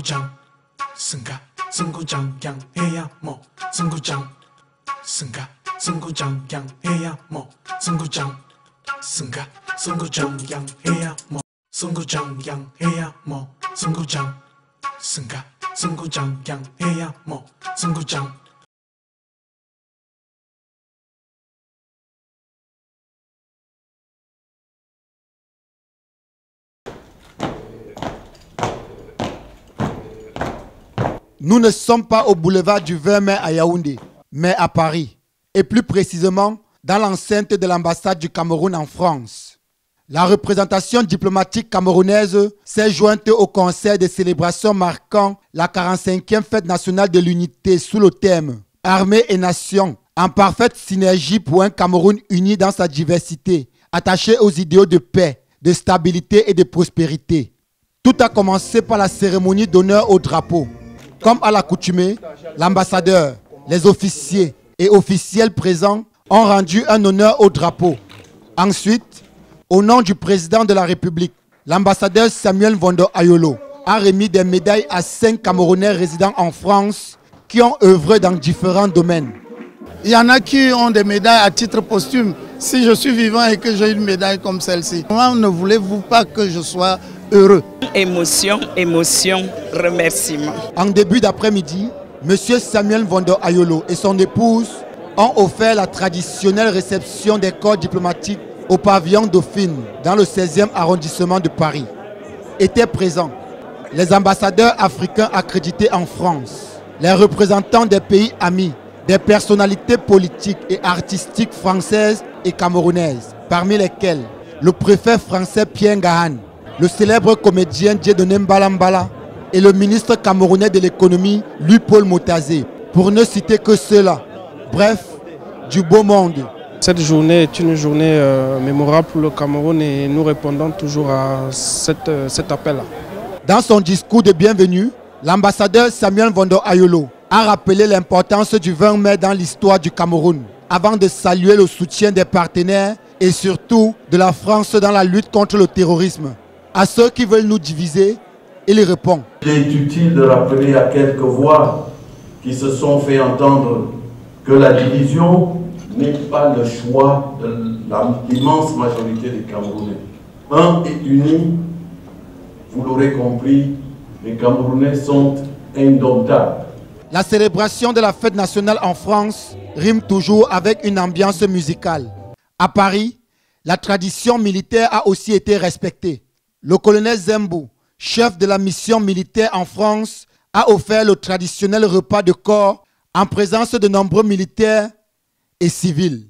승구장 승가 승구장 양해야 뭐 승구장 승가 승구장 양해야 뭐 승구장 승가 승구장 양해야 뭐 승구장 양해야 뭐 승구장 승가 승구장 양해야 뭐 승구장. Nous ne sommes pas au boulevard du 20 mai à Yaoundé, mais à Paris, et plus précisément dans l'enceinte de l'ambassade du Cameroun en France. La représentation diplomatique camerounaise s'est jointe au concert de célébrations marquant la 45e fête nationale de l'unité sous le thème « Armée et nation, en parfaite synergie pour un Cameroun uni dans sa diversité, attaché aux idéaux de paix, de stabilité et de prospérité ». Tout a commencé par la cérémonie d'honneur au drapeau. Comme à l'accoutumée, l'ambassadeur, les officiers et officiels présents ont rendu un honneur au drapeau. Ensuite, au nom du président de la République, l'ambassadeur Samuel Vondo Ayolo a remis des médailles à 5 Camerounais résidant en France qui ont œuvré dans différents domaines. Il y en a qui ont des médailles à titre posthume. Si je suis vivant et que j'ai une médaille comme celle-ci, comment ne voulez-vous pas que je sois heureux? Émotion, émotion, remerciement. En début d'après-midi, M. Samuel Vondo Ayolo et son épouse ont offert la traditionnelle réception des corps diplomatiques au pavillon Dauphine dans le 16e arrondissement de Paris. Étaient présents les ambassadeurs africains accrédités en France, les représentants des pays amis, des personnalités politiques et artistiques françaises et camerounaises, parmi lesquelles le préfet français Pierre Ngahan, le célèbre comédien Dieudonné Mbala et le ministre camerounais de l'économie Louis-Paul Motazé, pour ne citer que ceux-là. Bref, du beau monde. Cette journée est une journée mémorable pour le Cameroun et nous répondons toujours à cet appel-là. Dans son discours de bienvenue, l'ambassadeur Samuel Vondo Ayolo a rappelé l'importance du 20 mai dans l'histoire du Cameroun, avant de saluer le soutien des partenaires et surtout de la France dans la lutte contre le terrorisme. À ceux qui veulent nous diviser, il répond. Il est utile de rappeler à quelques voix qui se sont fait entendre que la division n'est pas le choix de l'immense majorité des Camerounais. Un et unis, vous l'aurez compris, les Camerounais sont indomptables. La célébration de la fête nationale en France rime toujours avec une ambiance musicale. À Paris, la tradition militaire a aussi été respectée. Le colonel Zembou, chef de la mission militaire en France, a offert le traditionnel repas de corps en présence de nombreux militaires et civils.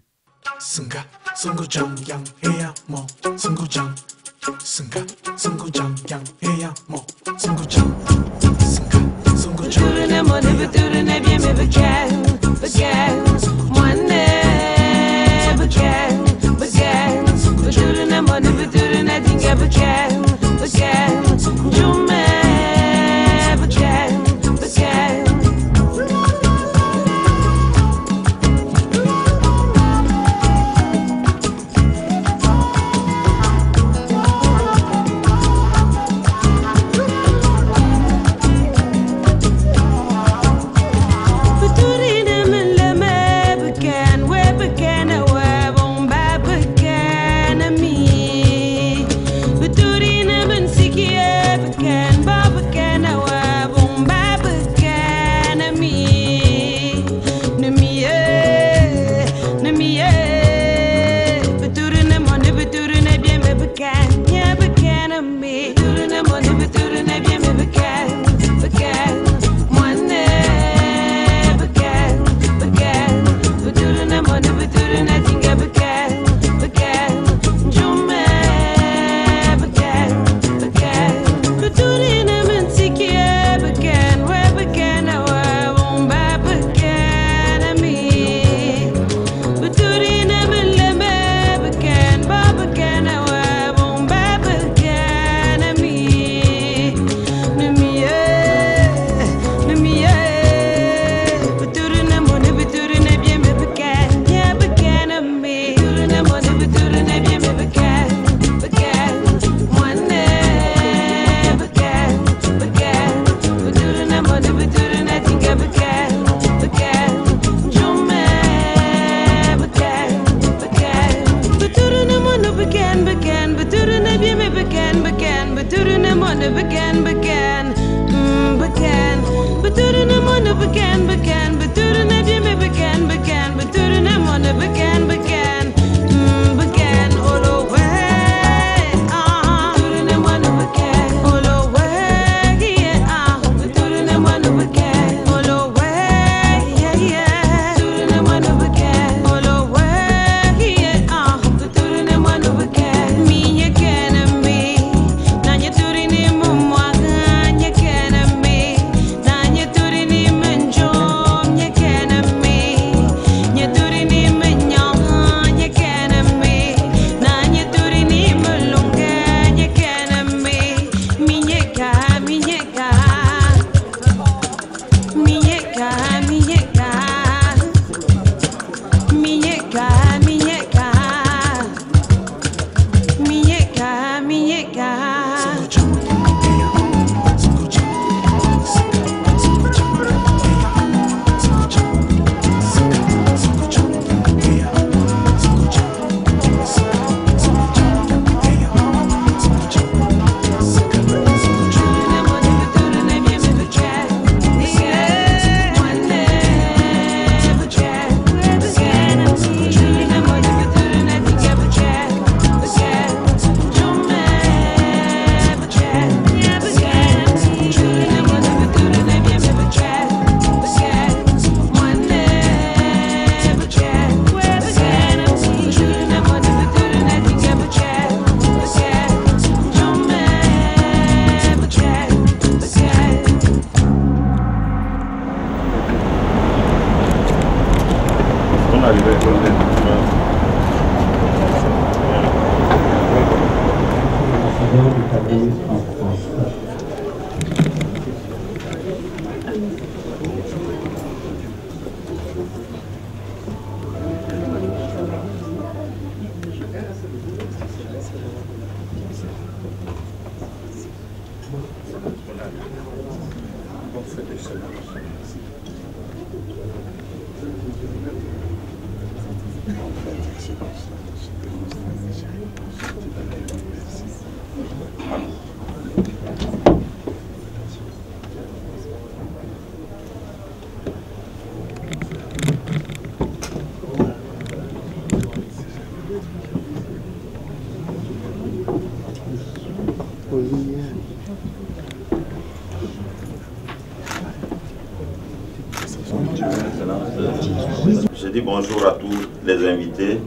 Je dis bonjour à tous les invités.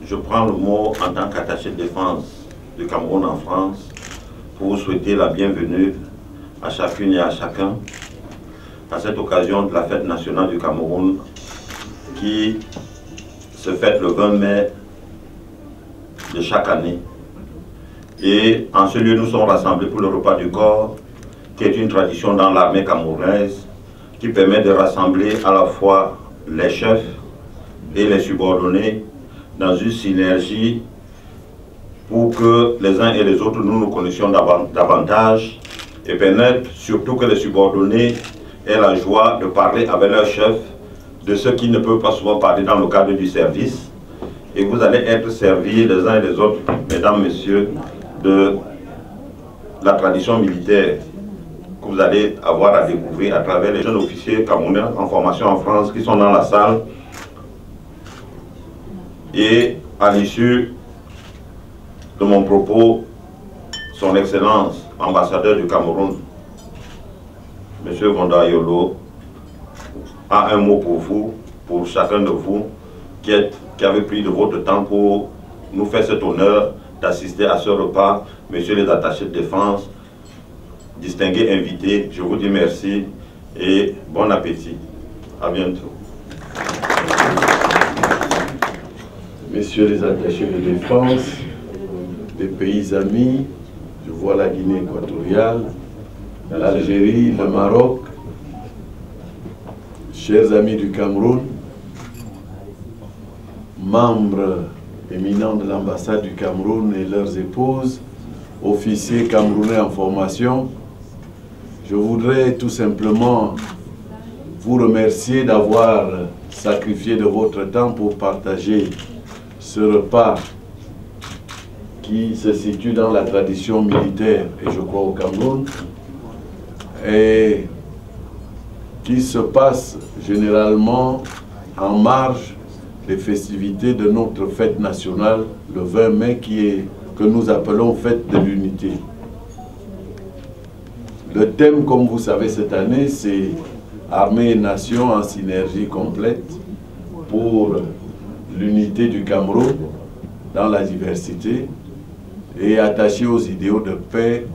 Je prends le mot en tant qu'attaché de défense du Cameroun en France pour vous souhaiter la bienvenue à chacune et à chacun à cette occasion de la fête nationale du Cameroun qui se fête le 20 mai de chaque année. Et en ce lieu, nous sommes rassemblés pour le repas du corps, qui est une tradition dans l'armée camerounaise, qui permet de rassembler à la fois les chefs et les subordonnés dans une synergie pour que les uns et les autres nous connaissions davantage et permettre surtout que les subordonnés aient la joie de parler avec leur chef de ce qu'ils ne peuvent pas souvent parler dans le cadre du service. Et vous allez être servis les uns et les autres, mesdames, messieurs, de la tradition militaire que vous allez avoir à découvrir à travers les jeunes officiers camerounais en formation en France qui sont dans la salle. Et à l'issue de mon propos, son Excellence, ambassadeur du Cameroun, M. Vonda Yolo, a un mot pour vous, pour chacun de vous, qui avait pris de votre temps pour nous faire cet honneur d'assister à ce repas. Messieurs les attachés de défense, distingués invités, je vous dis merci et bon appétit. À bientôt. Messieurs les attachés de défense des pays amis, je vois la Guinée équatoriale, l'Algérie, le Maroc, chers amis du Cameroun, membres éminents de l'ambassade du Cameroun et leurs épouses, officiers camerounais en formation, je voudrais tout simplement vous remercier d'avoir sacrifié de votre temps pour partager ce repas qui se situe dans la tradition militaire, et je crois au Cameroun, et qui se passe généralement en marge des festivités de notre fête nationale, le 20 mai, que nous appelons Fête de l'Unité. Le thème, comme vous savez, cette année, c'est Armée et Nation en synergie complète pour l'unité du Cameroun dans la diversité et attaché aux idéaux de paix,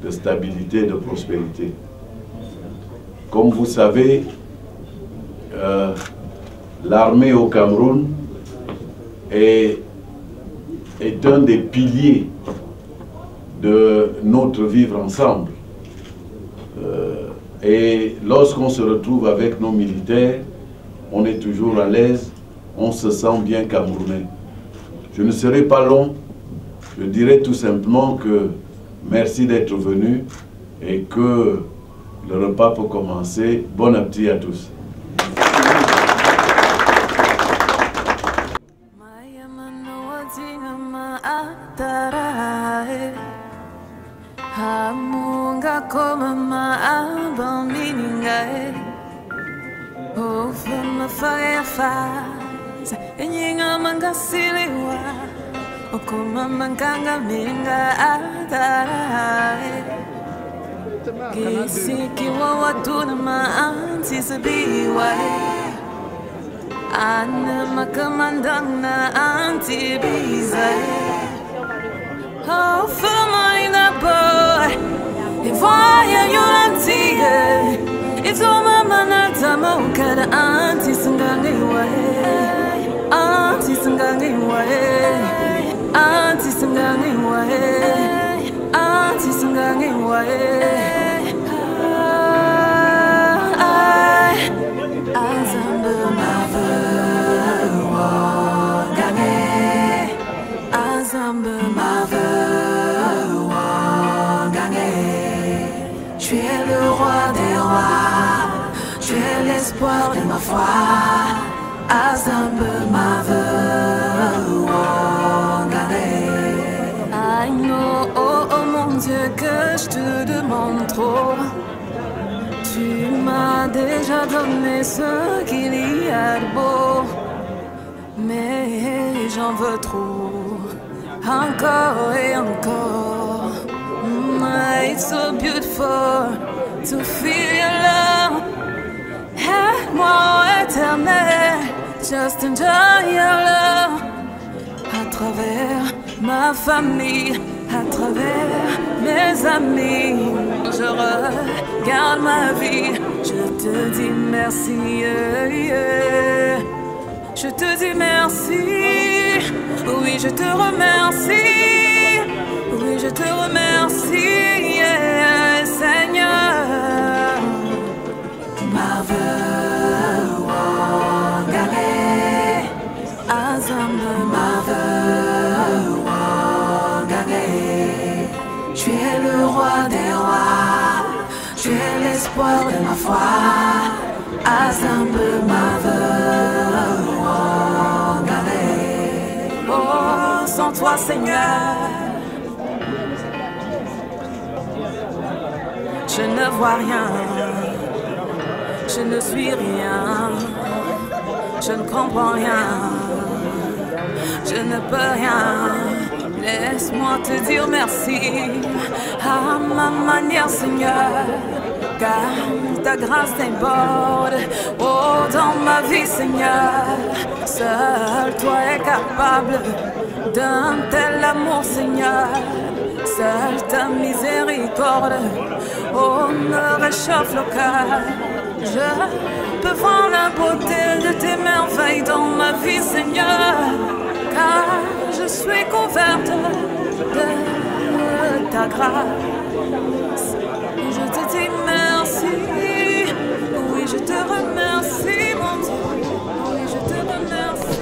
de stabilité et de prospérité. Comme vous savez, l'armée au Cameroun est un des piliers de notre vivre ensemble. Et lorsqu'on se retrouve avec nos militaires, on est toujours à l'aise, on se sent bien camerounais. Je ne serai pas long, je dirais tout simplement que merci d'être venu et que le repas peut commencer. Bon appétit à tous. Hamunga koma maamba mininga Ofuma fire faz Enyinga manga siliwa Okuma manganga minga adara Kisiki wa watu na maanti sabiwa Ana makamandang na anti biza Ofuma ina boy Ivaya yulantiga Itoma manata maukada anti sanganga Tu es le roi des rois, tu es l'espoir de ma foi. Azambe mave I know, oh, oh mon Dieu, que je te demande trop. Tu m'as déjà donné ce qu'il y a de beau, mais j'en veux trop, encore et encore. It's so beautiful to feel your love. Aide-moi éternel, just enjoy your love. À travers ma famille, à travers mes amis, je regarde ma vie, je te dis merci, je te dis merci, oui je te remercie, oui je te remercie, Seigneur. Marvel Wangale, Azambe Marvel Wangale. Tu es le roi des rois, tu es l'espoir de ma foi. Azambe Marvel Wangale. Oh, sans toi Seigneur, je ne vois rien, je ne suis rien, je ne comprends rien, je ne peux rien. Laisse-moi te dire merci à ma manière, Seigneur, car ta grâce déborde. Oh, dans ma vie, Seigneur, seul toi es capable d'un tel amour, Seigneur. Seule ta miséricorde, oh, me réchauffe le cœur. Je peux voir la beauté de tes merveilles dans ma vie, Seigneur, car je suis couverte de ta grâce. Je te dis merci, oui, je te remercie, mon Dieu, oui, je te remercie.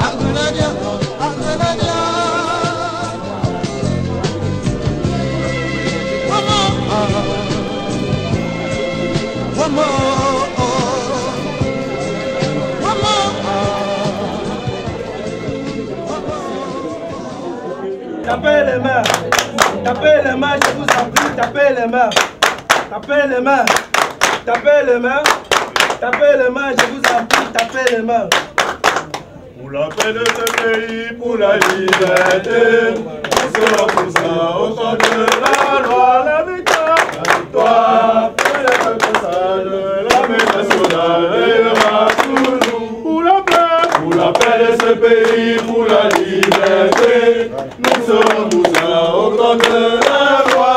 Aguladia, tapez les mains. Tapez les mains, je vous en prie, tapez les mains. Tapez les mains. Tapez les mains. Tapez les mains, je vous en prie, tapez les mains. Pour la paix de ce pays, pour la liberté, nous serons tous là au temps de la loi, la victoire, et le passage, l'armée nationale veillera toujours. Pour la paix de ce pays, pour la liberté, nous serons tous là au temps de la loi,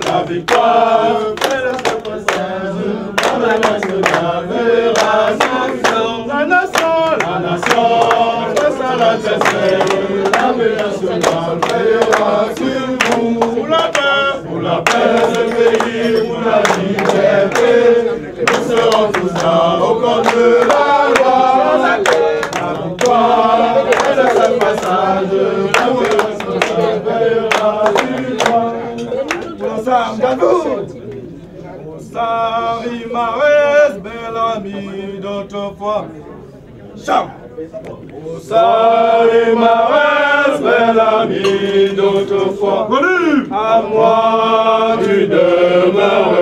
la victoire, et le passage, l'armée nationale veillera toujours. La nation, face à la terre, l'armée nationale veillera sur vous. Pour la paix de ce pays, pour la liberté, nous serons tous là au camp de la loi. La victoire et de ce passage, l'armée nationale veillera sur vous. Bonsoir, Gabou. Bonsoir, Imares, bel ami d'autrefois. Cham! Salut ma belle amie d'autrefois, à moi tu demeures.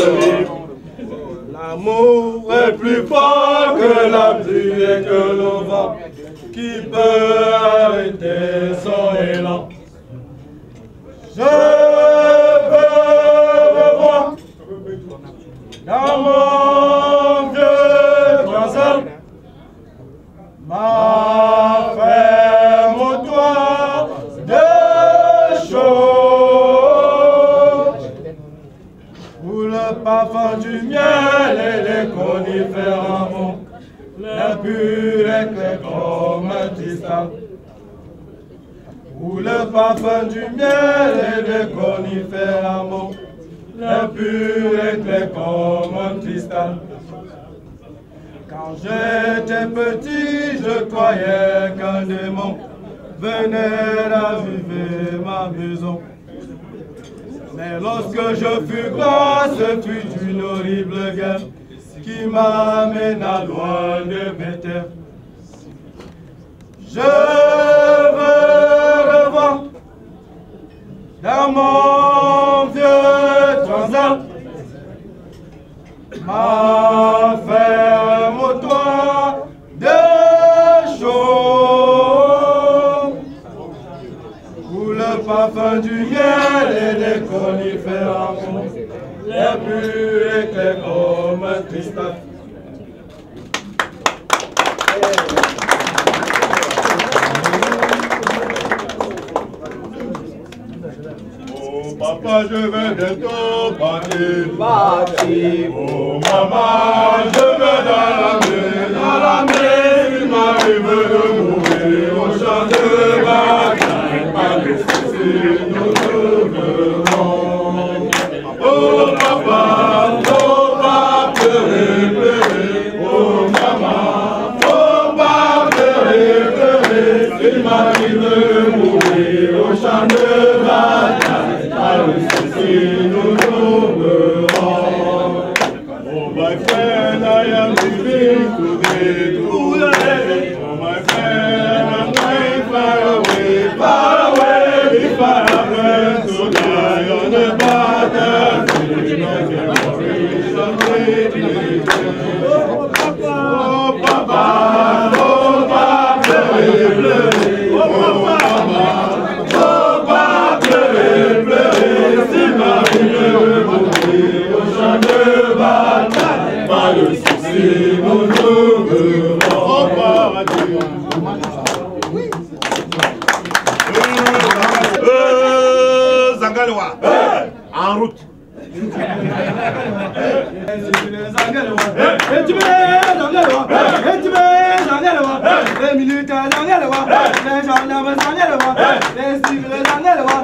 L'amour est plus fort que la pluie et que le vent, qui peut arrêter son élan. Je veux revoir dans mon vieux croissant ma ferme au toit de chaud, où le parfum du miel et les conifères amont, l'impur éclair comme un cristal. Où le parfum du miel et les conifères amont, l'impur éclair comme un cristal. Quand j'étais petit, je croyais qu'un démon venait raviver ma maison. Mais lorsque je fus grand, ce fut une horrible guerre qui m'amena loin de mes terres. Je veux revoir dans mon vieux transat ma ferme au toit de chaud, où le parfum du miel et des conifères amont, les plus éclairs comme un cristal. Oh papa, je vais bientôt partir. Oh maman, je vais dans la mer, il m'arrive de mourir au champ de bataille. Pas de soucis, nous trouverons. Oh papa, faut pas pleurer, pleurer. Oh maman, faut pas pleurer, pleurer. Il m'arrive de mourir au champ de bataille. Pas de soucis, nous trouverons. Oh my friend, I am living today. Oh my friend, I'm going far away, far away. If I happen to die on the battlefield, I can worry someday. Oh papa, oh papa, pleurer, pleurer. Oh mama, oh papa, pleurer, pleurer. S'il m'arrive de mourir au champ de bataille, pas de soucis, nous trouverons au paradis. Zangalewa, en route. Les militaires Zangalewa, les gendarmes Zangalewa, les civils Zangalewa,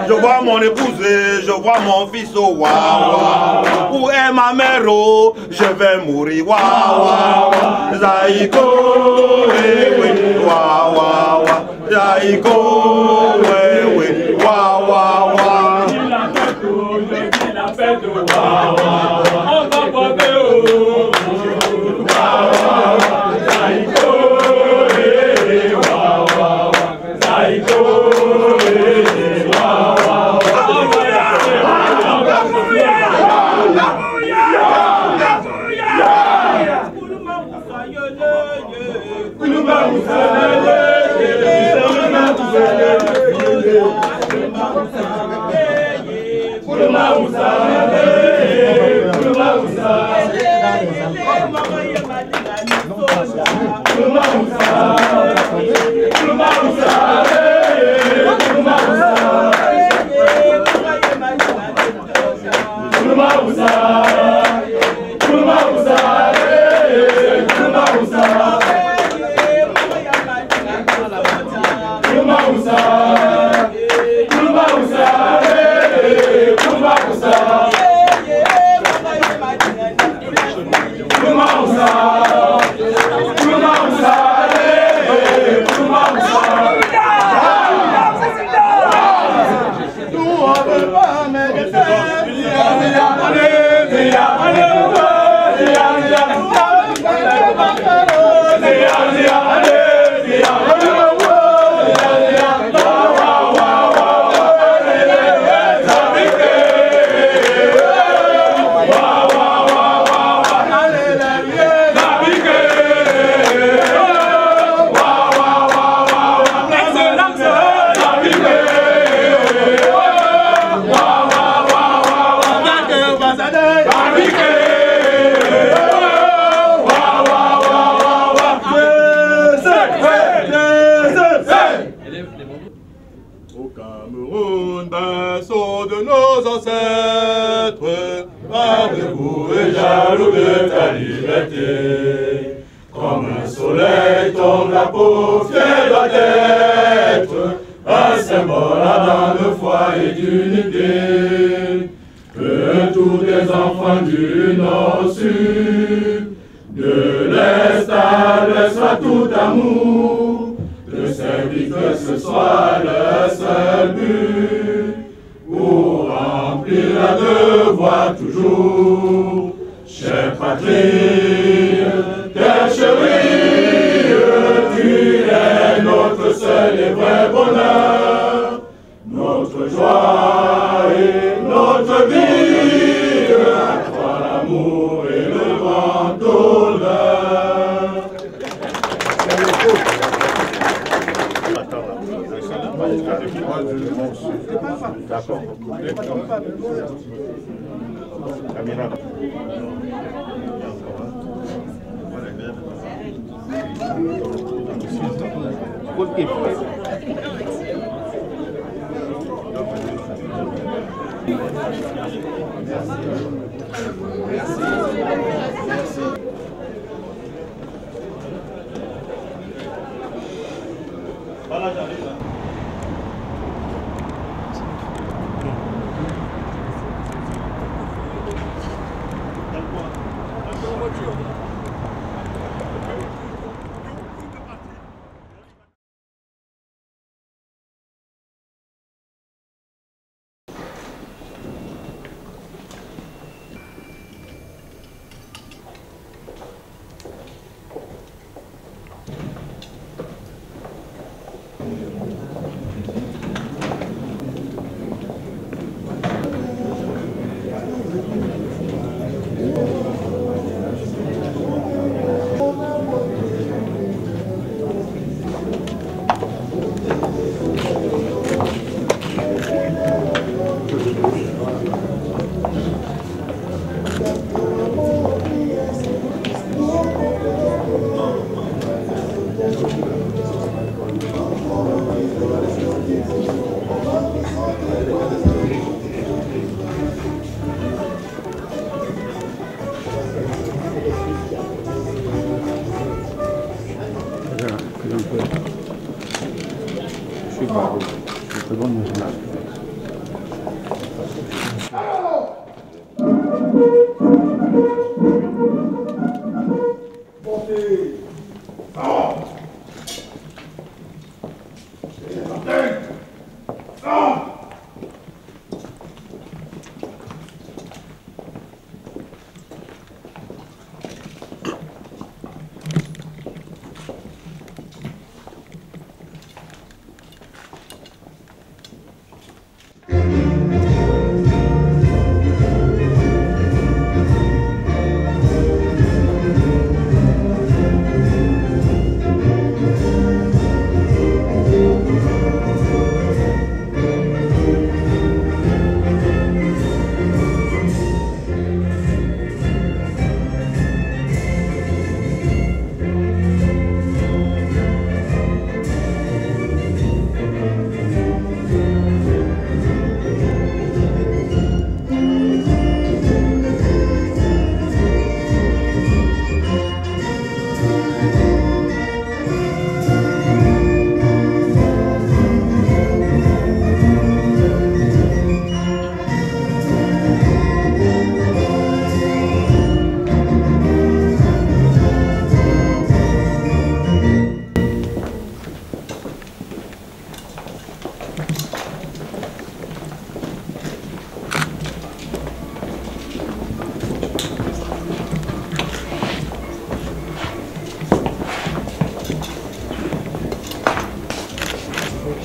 Je vois mon épouse, je vois mon fils, oh waouh. Où est ma mère, oh, je vais mourir, waouh. Zaïko, waouh. Zaïko, waouh. La fête, waouh. On va boire, Come on, Cameroun, berceau de nos ancêtres, pas debout et jaloux de ta liberté. Comme un soleil tombe la peau, fière doit être un symbole ardent de foi et d'unité. Que tous les enfants du Nord-Sud, de l'Est à l'Ouest, soient tout amour, de servir que ce soit le seul but, pour remplir un devoir toujours. Chère patrie, terre chérie, tu es notre seul et vrai bonheur, notre joie et notre vie, à toi l'amour et le grand honneur. D'accord. Voilà, j'arrive là.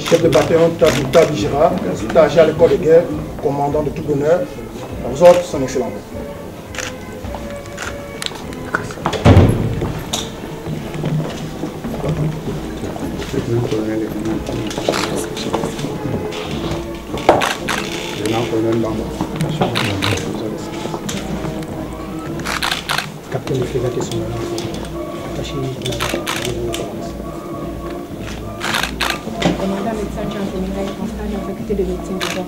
Chef de bataillon Tabi Girard, âgé à l'école de guerre, commandant de tout bonheur, à vous autres, son excellence. Capitaine de frégate et son attaché commandant médecin Jean Général Constant avec faculté de médecine du droit.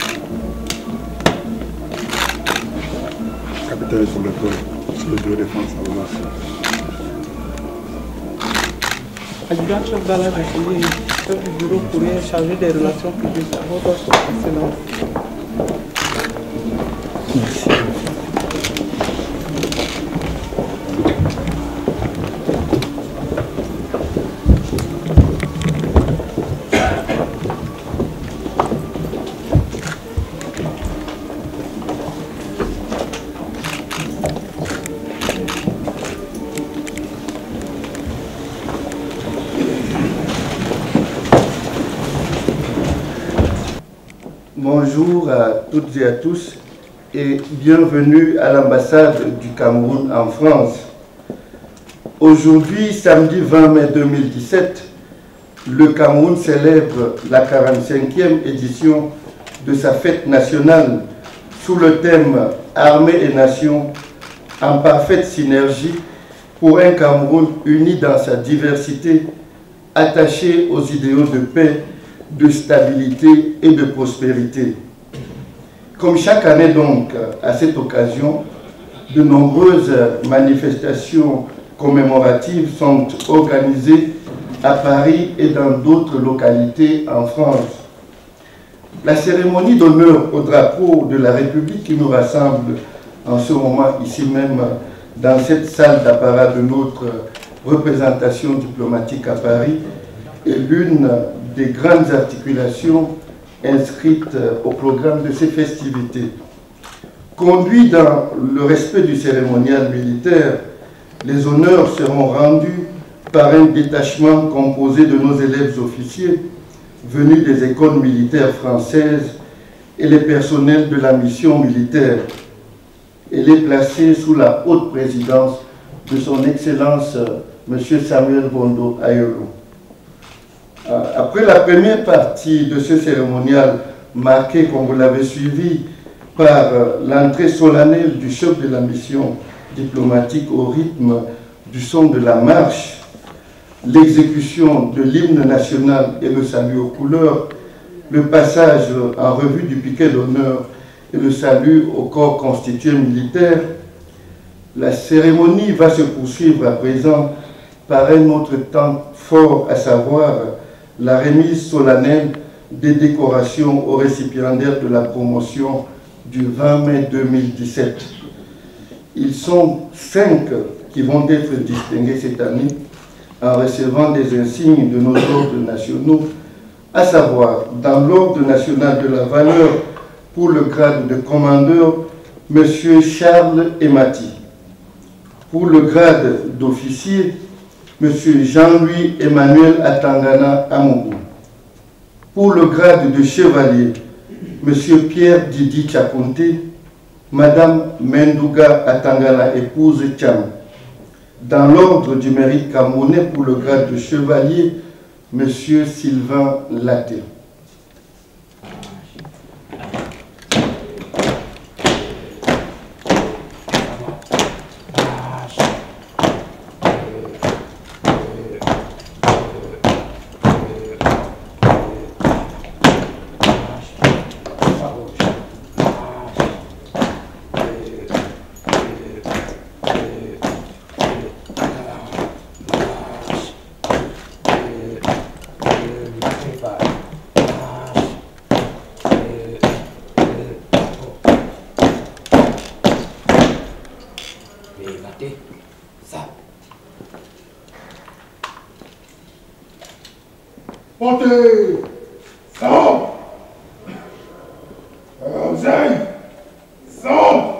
Capitaine sur le toit, sur le bureau de défense, ça vous marche. Adjudant chef dans la république, chef du bureau courrier chargé des relations publiques à votre excellence. Merci. Bonjour à toutes et à tous et bienvenue à l'ambassade du Cameroun en France. Aujourd'hui, samedi 20 mai 2017, le Cameroun célèbre la 45e édition de sa fête nationale sous le thème « Armée et Nation en parfaite synergie pour un Cameroun uni dans sa diversité, attaché aux idéaux de paix, de stabilité et de prospérité. » Comme chaque année donc, à cette occasion, de nombreuses manifestations commémoratives sont organisées à Paris et dans d'autres localités en France. La cérémonie d'honneur au drapeau de la République qui nous rassemble en ce moment ici même dans cette salle d'apparat de notre représentation diplomatique à Paris est l'une des grandes articulations inscrites au programme de ces festivités. Conduits dans le respect du cérémonial militaire, les honneurs seront rendus par un détachement composé de nos élèves officiers venus des écoles militaires françaises et les personnels de la mission militaire. Elle est placée sous la haute présidence de son Excellence M. Samuel Bondo Ayolo. Après la première partie de ce cérémonial marqué, comme vous l'avez suivi, par l'entrée solennelle du chef de la mission diplomatique au rythme du son de la marche, l'exécution de l'hymne national et le salut aux couleurs, le passage en revue du piquet d'honneur et le salut au corps constitué militaire, la cérémonie va se poursuivre à présent par un autre temps fort, à savoir la remise solennelle des décorations aux récipiendaires de la promotion du 20 mai 2017. Ils sont 5 qui vont être distingués cette année en recevant des insignes de nos ordres nationaux, à savoir dans l'ordre national de la valeur pour le grade de commandeur, M. Charles Emati. Pour le grade d'officier, M. Jean-Louis Emmanuel Atangana Amougou. Pour le grade de chevalier, M. Pierre Didi Chaponte, Mme Mendouga Atangana, épouse Tcham. Dans l'ordre du mérite camerounais, pour le grade de chevalier, M. Sylvain Laté. Montez! Son! Oseille! Son!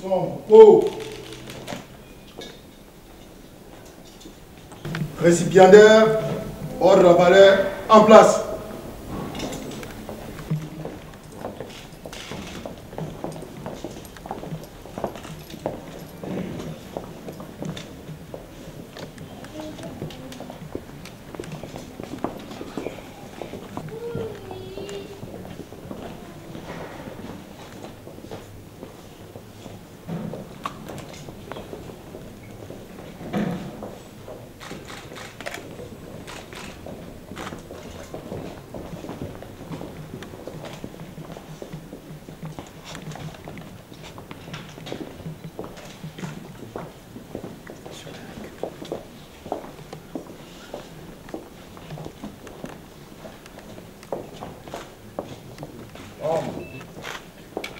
Son! Oh! Récipiendaire, ordre à valet, en place.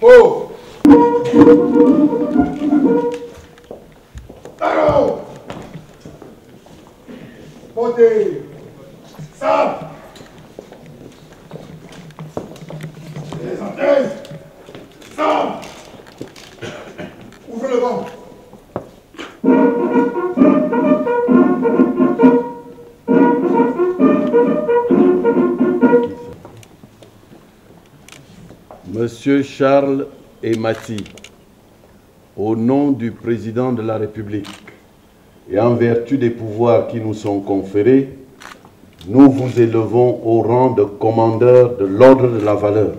Oh. Alors. Montez. Ça. Les antennes. Ça. Ouvrez le vent. Monsieur Charles Emati, au nom du président de la République et en vertu des pouvoirs qui nous sont conférés, nous vous élevons au rang de commandeur de l'Ordre de la Valeur.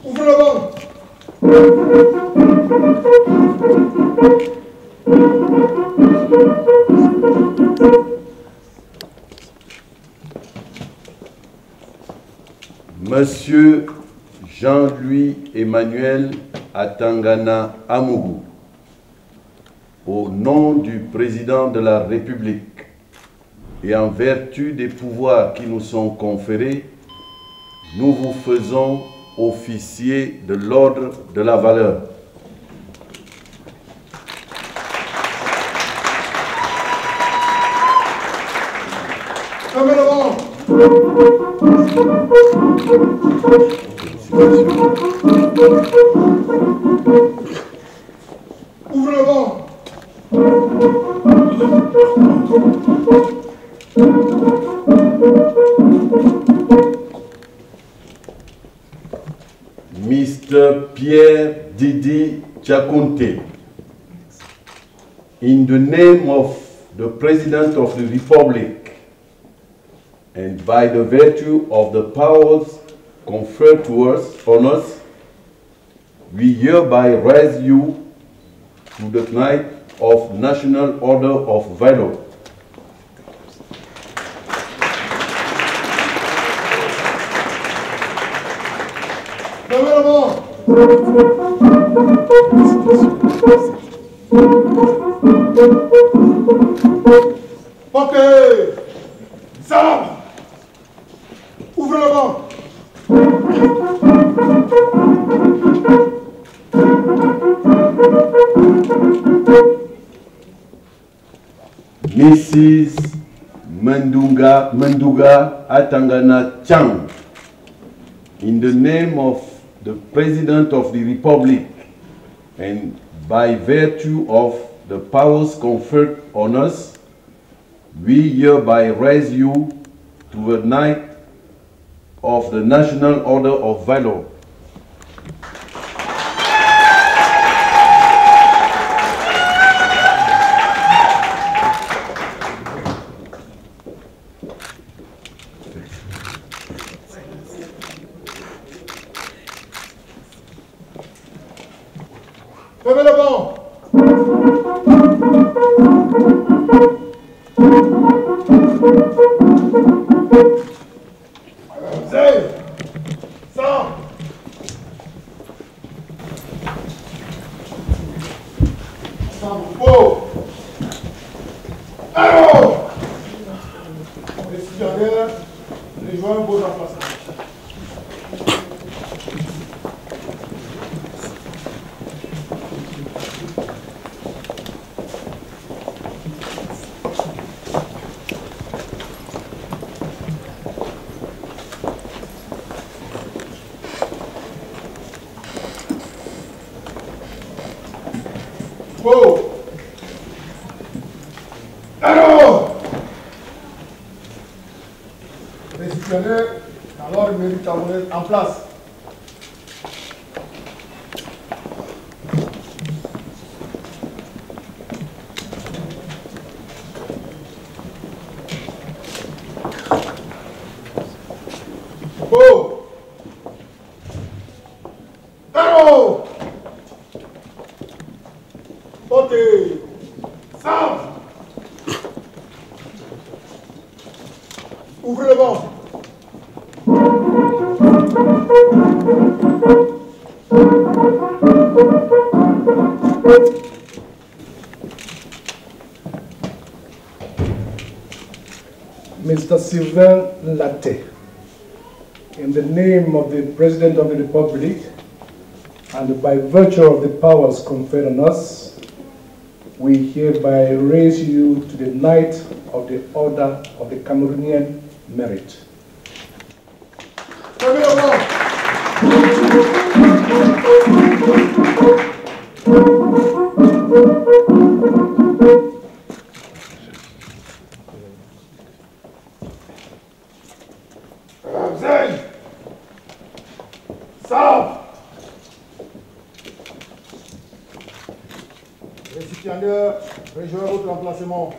Ouvrez le vent. Monsieur Jean-Louis Emmanuel Atangana Amougou, au nom du président de la République et en vertu des pouvoirs qui nous sont conférés, nous vous faisons officier de l'Ordre de la Valeur. Fermez le vent. Ouvre le vent. Mr. Pierre Didi Chakunte, in the name of the President of the Republic and by the virtue of the powers conferred to us on us, we hereby raise you to the Knight of National Order of Valor. Ok. Sabre. Ouvre le vent. Mrs. Manduga Atangana Chang, in the name of the President of the Republic and by virtue of the powers conferred on us, we hereby raise you to a Knight of the National Order of Valor. Fermez le vent. Zé. Ça. Oh. Alors. Les cigariens, les joueurs beaux emplacements. Oh. Alors, récipiendaires, alors il mérite à vous être en place. Oh. Alors. Portez. Sabre. Ouvrez le vent. Mr. Sylvain Latte, in the name of the President of the Republic and by virtue of the powers conferred on us, we hereby raise you to the Knight of the Order of the Cameroonian Merit. Récipiendaire, rejoignez votre emplacement.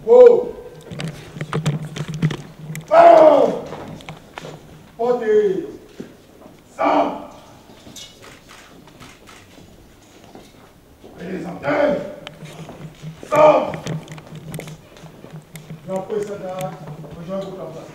Go! Parole! Portez! Sam! Présentez! Sam! Jean-Paul Sada, rejoignez votre emplacement.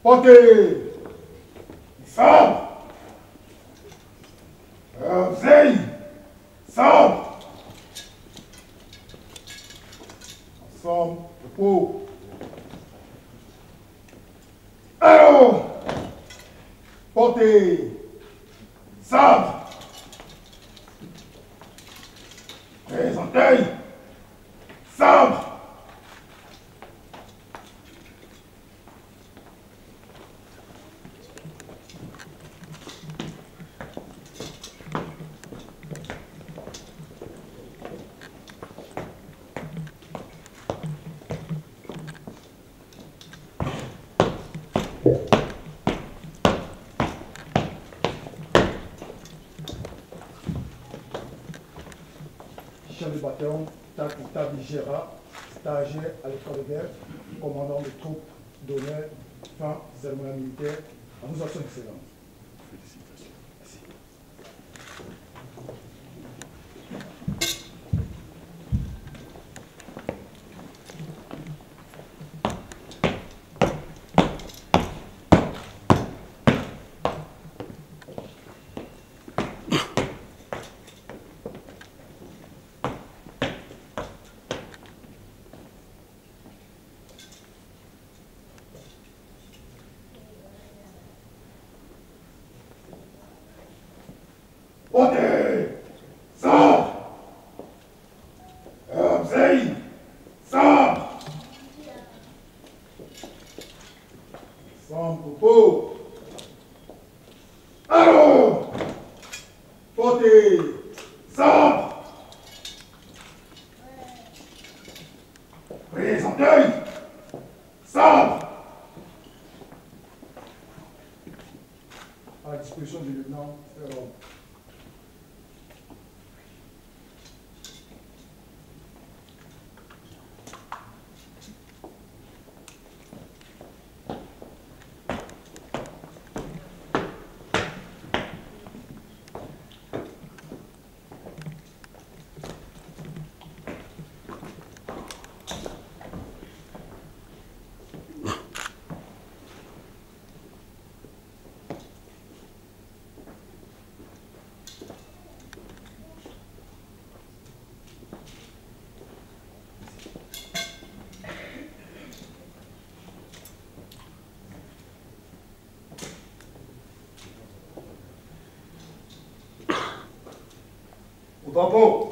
Portez! Sabre! Obseille! Sabre! Ensemble, repos. Alors! Portez! Sabre! Présentez! Sabre! Chef du bataillon, Takuta Vigera, stagiaire à l'école de guerre, commandant de troupes d'honneur, fin cérémonie militaire, à vous son excellence. Félicitations. Merci. Portez! Sabre! Obseille! Sabre! Sans propos! Alors! Portez! Sabre! Présentez! Sabre! À la disposition du lieutenant Ferron. Au drapeau.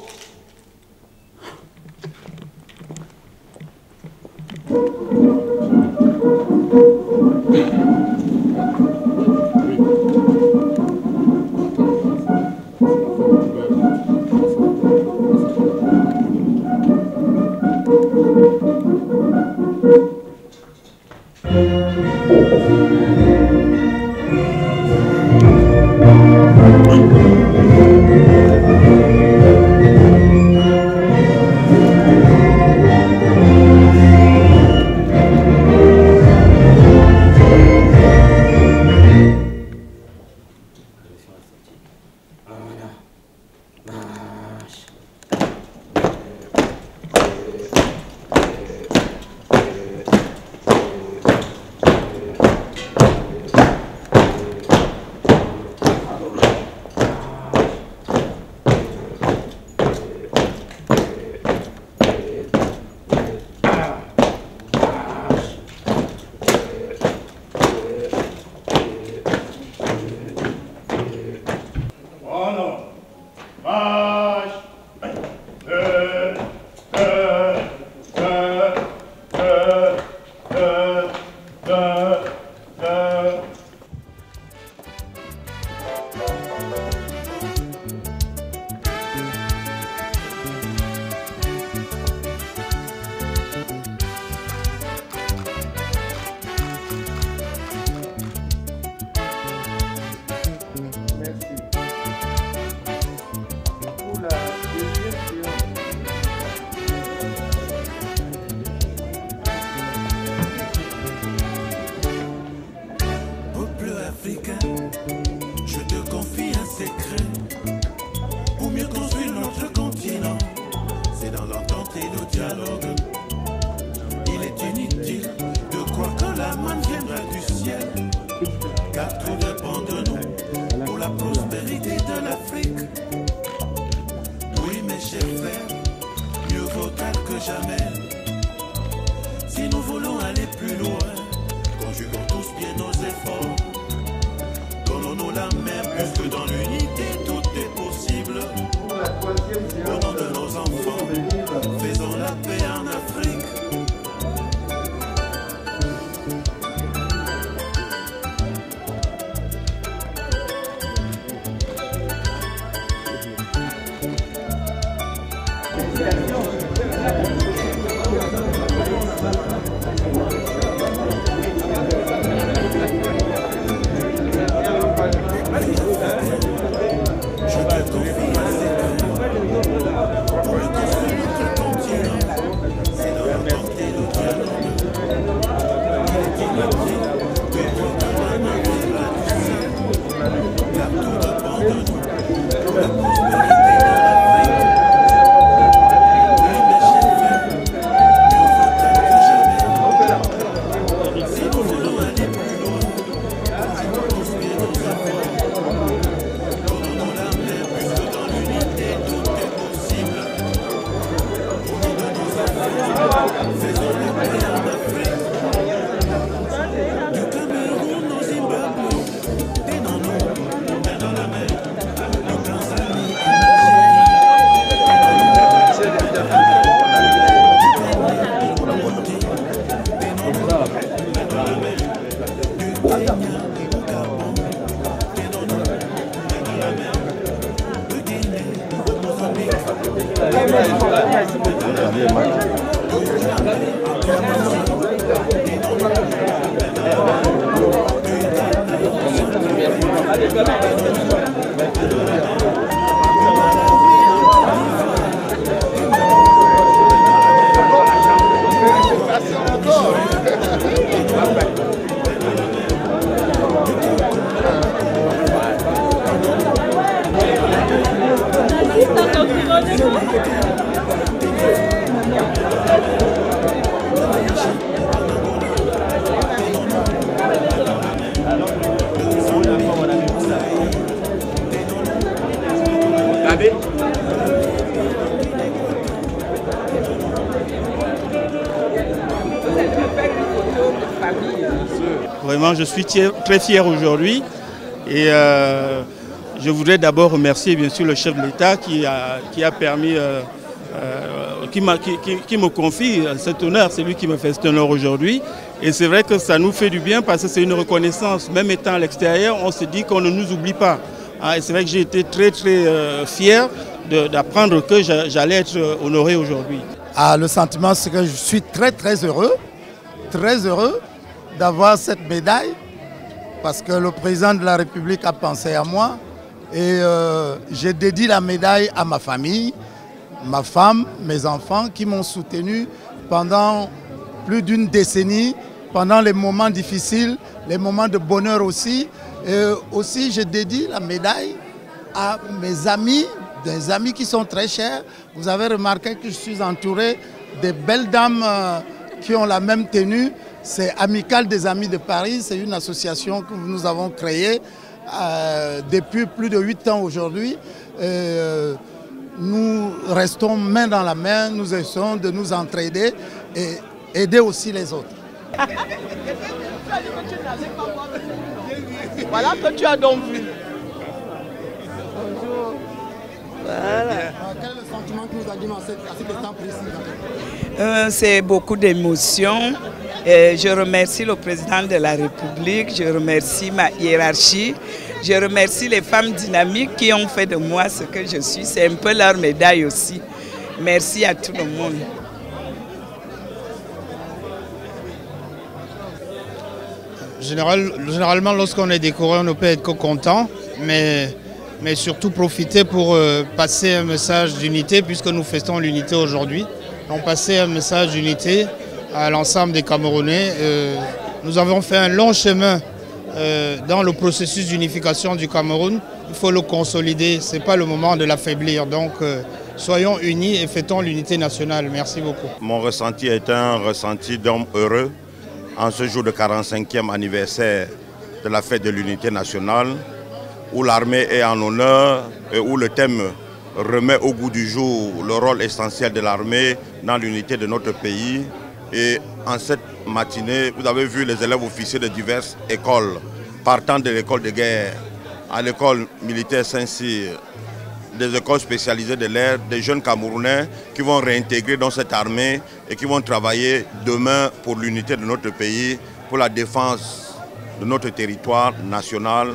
Je te confie un secret. Pour mieux construire notre continent, c'est dans l'entente et le dialogue. Il est inutile de croire que la manne viendra du ciel, car tout dépend de nous pour la prospérité de l'Afrique. Oui, mes chers frères, mieux vaut tard que jamais. Si nous voulons aller plus loin, conjuguons tous bien nos efforts. Donnons-nous la main, puisque dans l'unité tout est possible. Au nom de nos enfants, faisons la paix en Afrique. Vraiment, je suis très fier aujourd'hui et Je voudrais d'abord remercier bien sûr le chef de l'État qui a permis, qui me confie cet honneur, c'est lui qui me fait cet honneur aujourd'hui. Et c'est vrai que ça nous fait du bien parce que c'est une reconnaissance. Même étant à l'extérieur, on se dit qu'on ne nous oublie pas. Et c'est vrai que j'ai été très fier d'apprendre que j'allais être honoré aujourd'hui. Le sentiment, c'est que je suis très heureux d'avoir cette médaille parce que le président de la République a pensé à moi et j'ai dédié la médaille à ma famille, ma femme, mes enfants qui m'ont soutenu pendant plus d'une décennie, pendant les moments difficiles, les moments de bonheur aussi. Et aussi, je dédie la médaille à mes amis, des amis qui sont très chers. Vous avez remarqué que je suis entouré de belles dames qui ont la même tenue. C'est Amicale des Amis de Paris, c'est une association que nous avons créée depuis plus de 8 ans aujourd'hui. Nous restons main dans la main, nous essayons de nous entraider et aider aussi les autres. Voilà que tu as donc vu. Bonjour. Voilà. Quel est le sentiment que nous a dit à cet instant précis? C'est beaucoup d'émotions. Je remercie le président de la République, je remercie ma hiérarchie, je remercie les femmes dynamiques qui ont fait de moi ce que je suis. C'est un peu leur médaille aussi. Merci à tout le monde. Généralement, lorsqu'on est décoré, on ne peut être que content, mais surtout profiter pour passer un message d'unité, puisque nous fêtons l'unité aujourd'hui. Donc passer un message d'unité à l'ensemble des Camerounais. Nous avons fait un long chemin dans le processus d'unification du Cameroun. Il faut le consolider, ce n'est pas le moment de l'affaiblir. Donc soyons unis et fêtons l'unité nationale. Merci beaucoup. Mon ressenti est un ressenti d'homme heureux en ce jour de 45e anniversaire de la fête de l'unité nationale, où l'armée est en honneur et où le thème remet au goût du jour le rôle essentiel de l'armée dans l'unité de notre pays. Et en cette matinée, vous avez vu les élèves officiers de diverses écoles, partant de l'école de guerre à l'école militaire Saint-Cyr, des écoles spécialisées de l'air, des jeunes Camerounais qui vont réintégrer dans cette armée et qui vont travailler demain pour l'unité de notre pays, pour la défense de notre territoire national.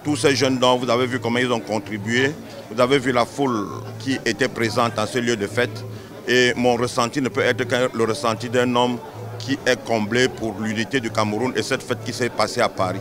Tous ces jeunes dont vous avez vu comment ils ont contribué, vous avez vu la foule qui était présente en ce lieu de fête. Et mon ressenti ne peut être que le ressenti d'un homme qui est comblé pour l'unité du Cameroun et cette fête qui s'est passée à Paris.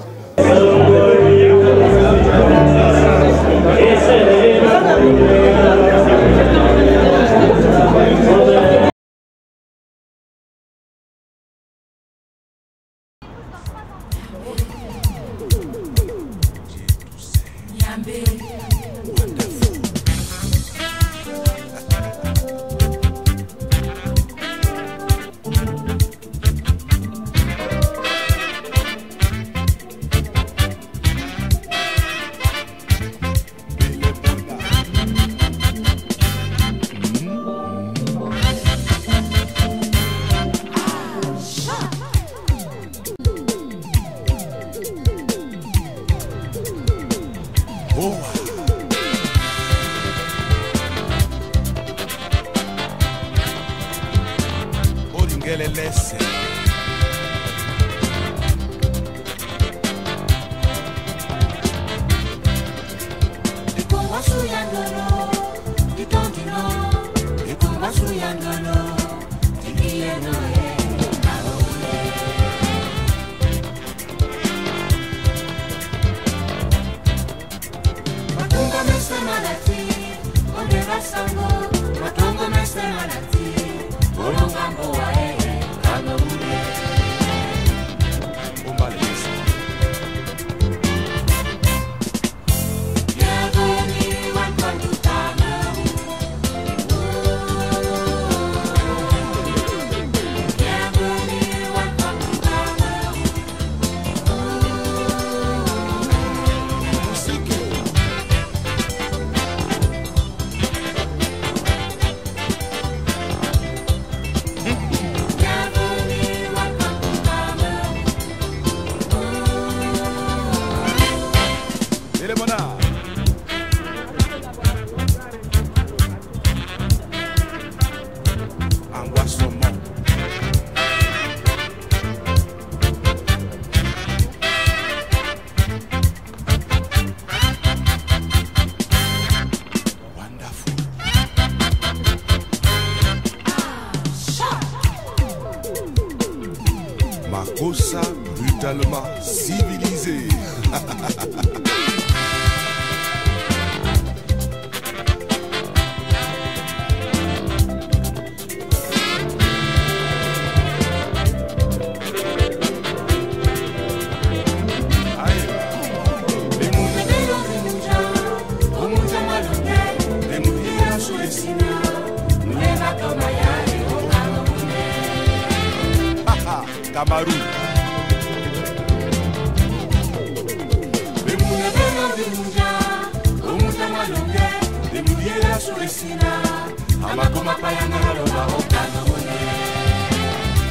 Amaru.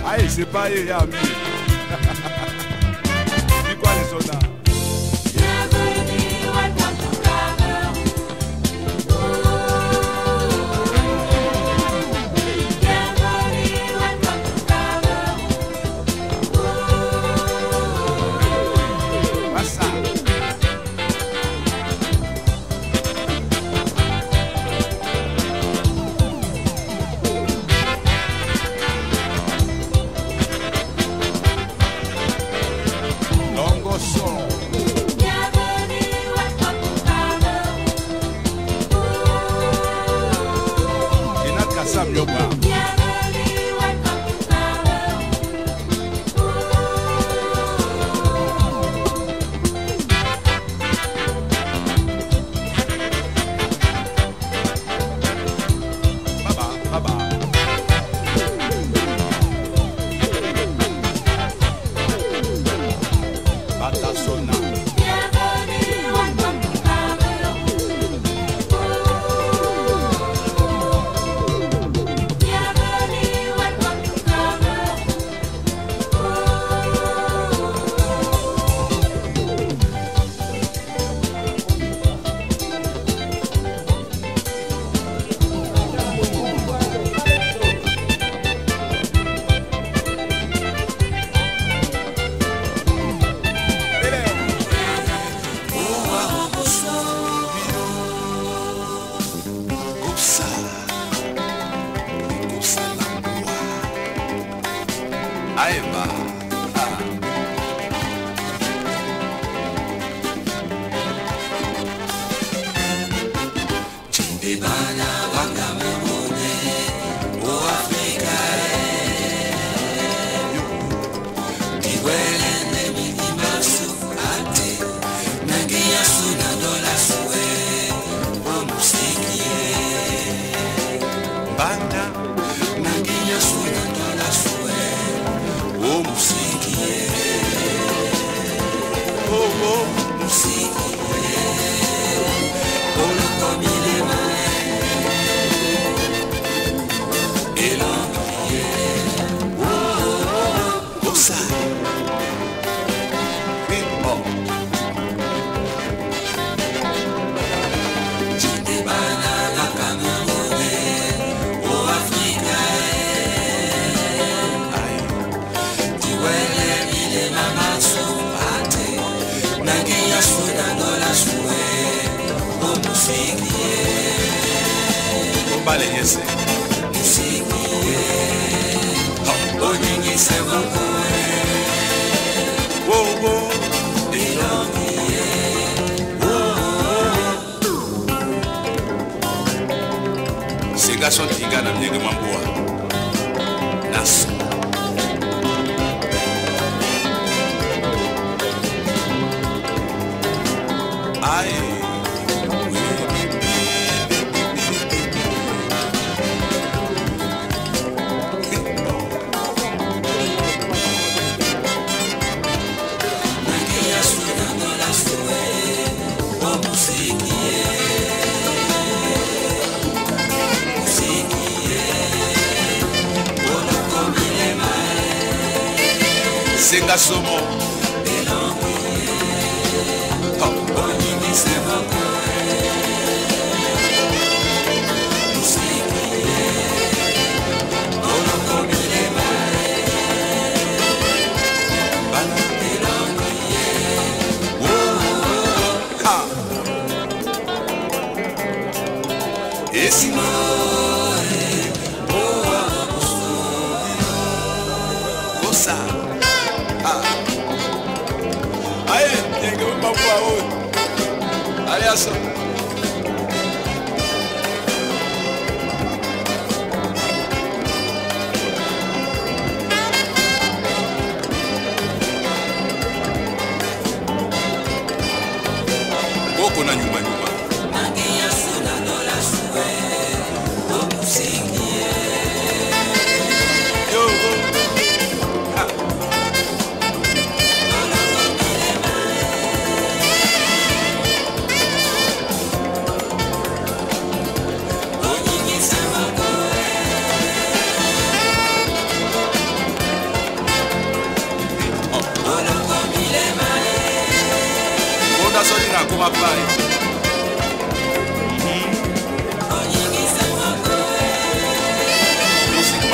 Aïe, c'est pas Yami. C'est quoi les soldats?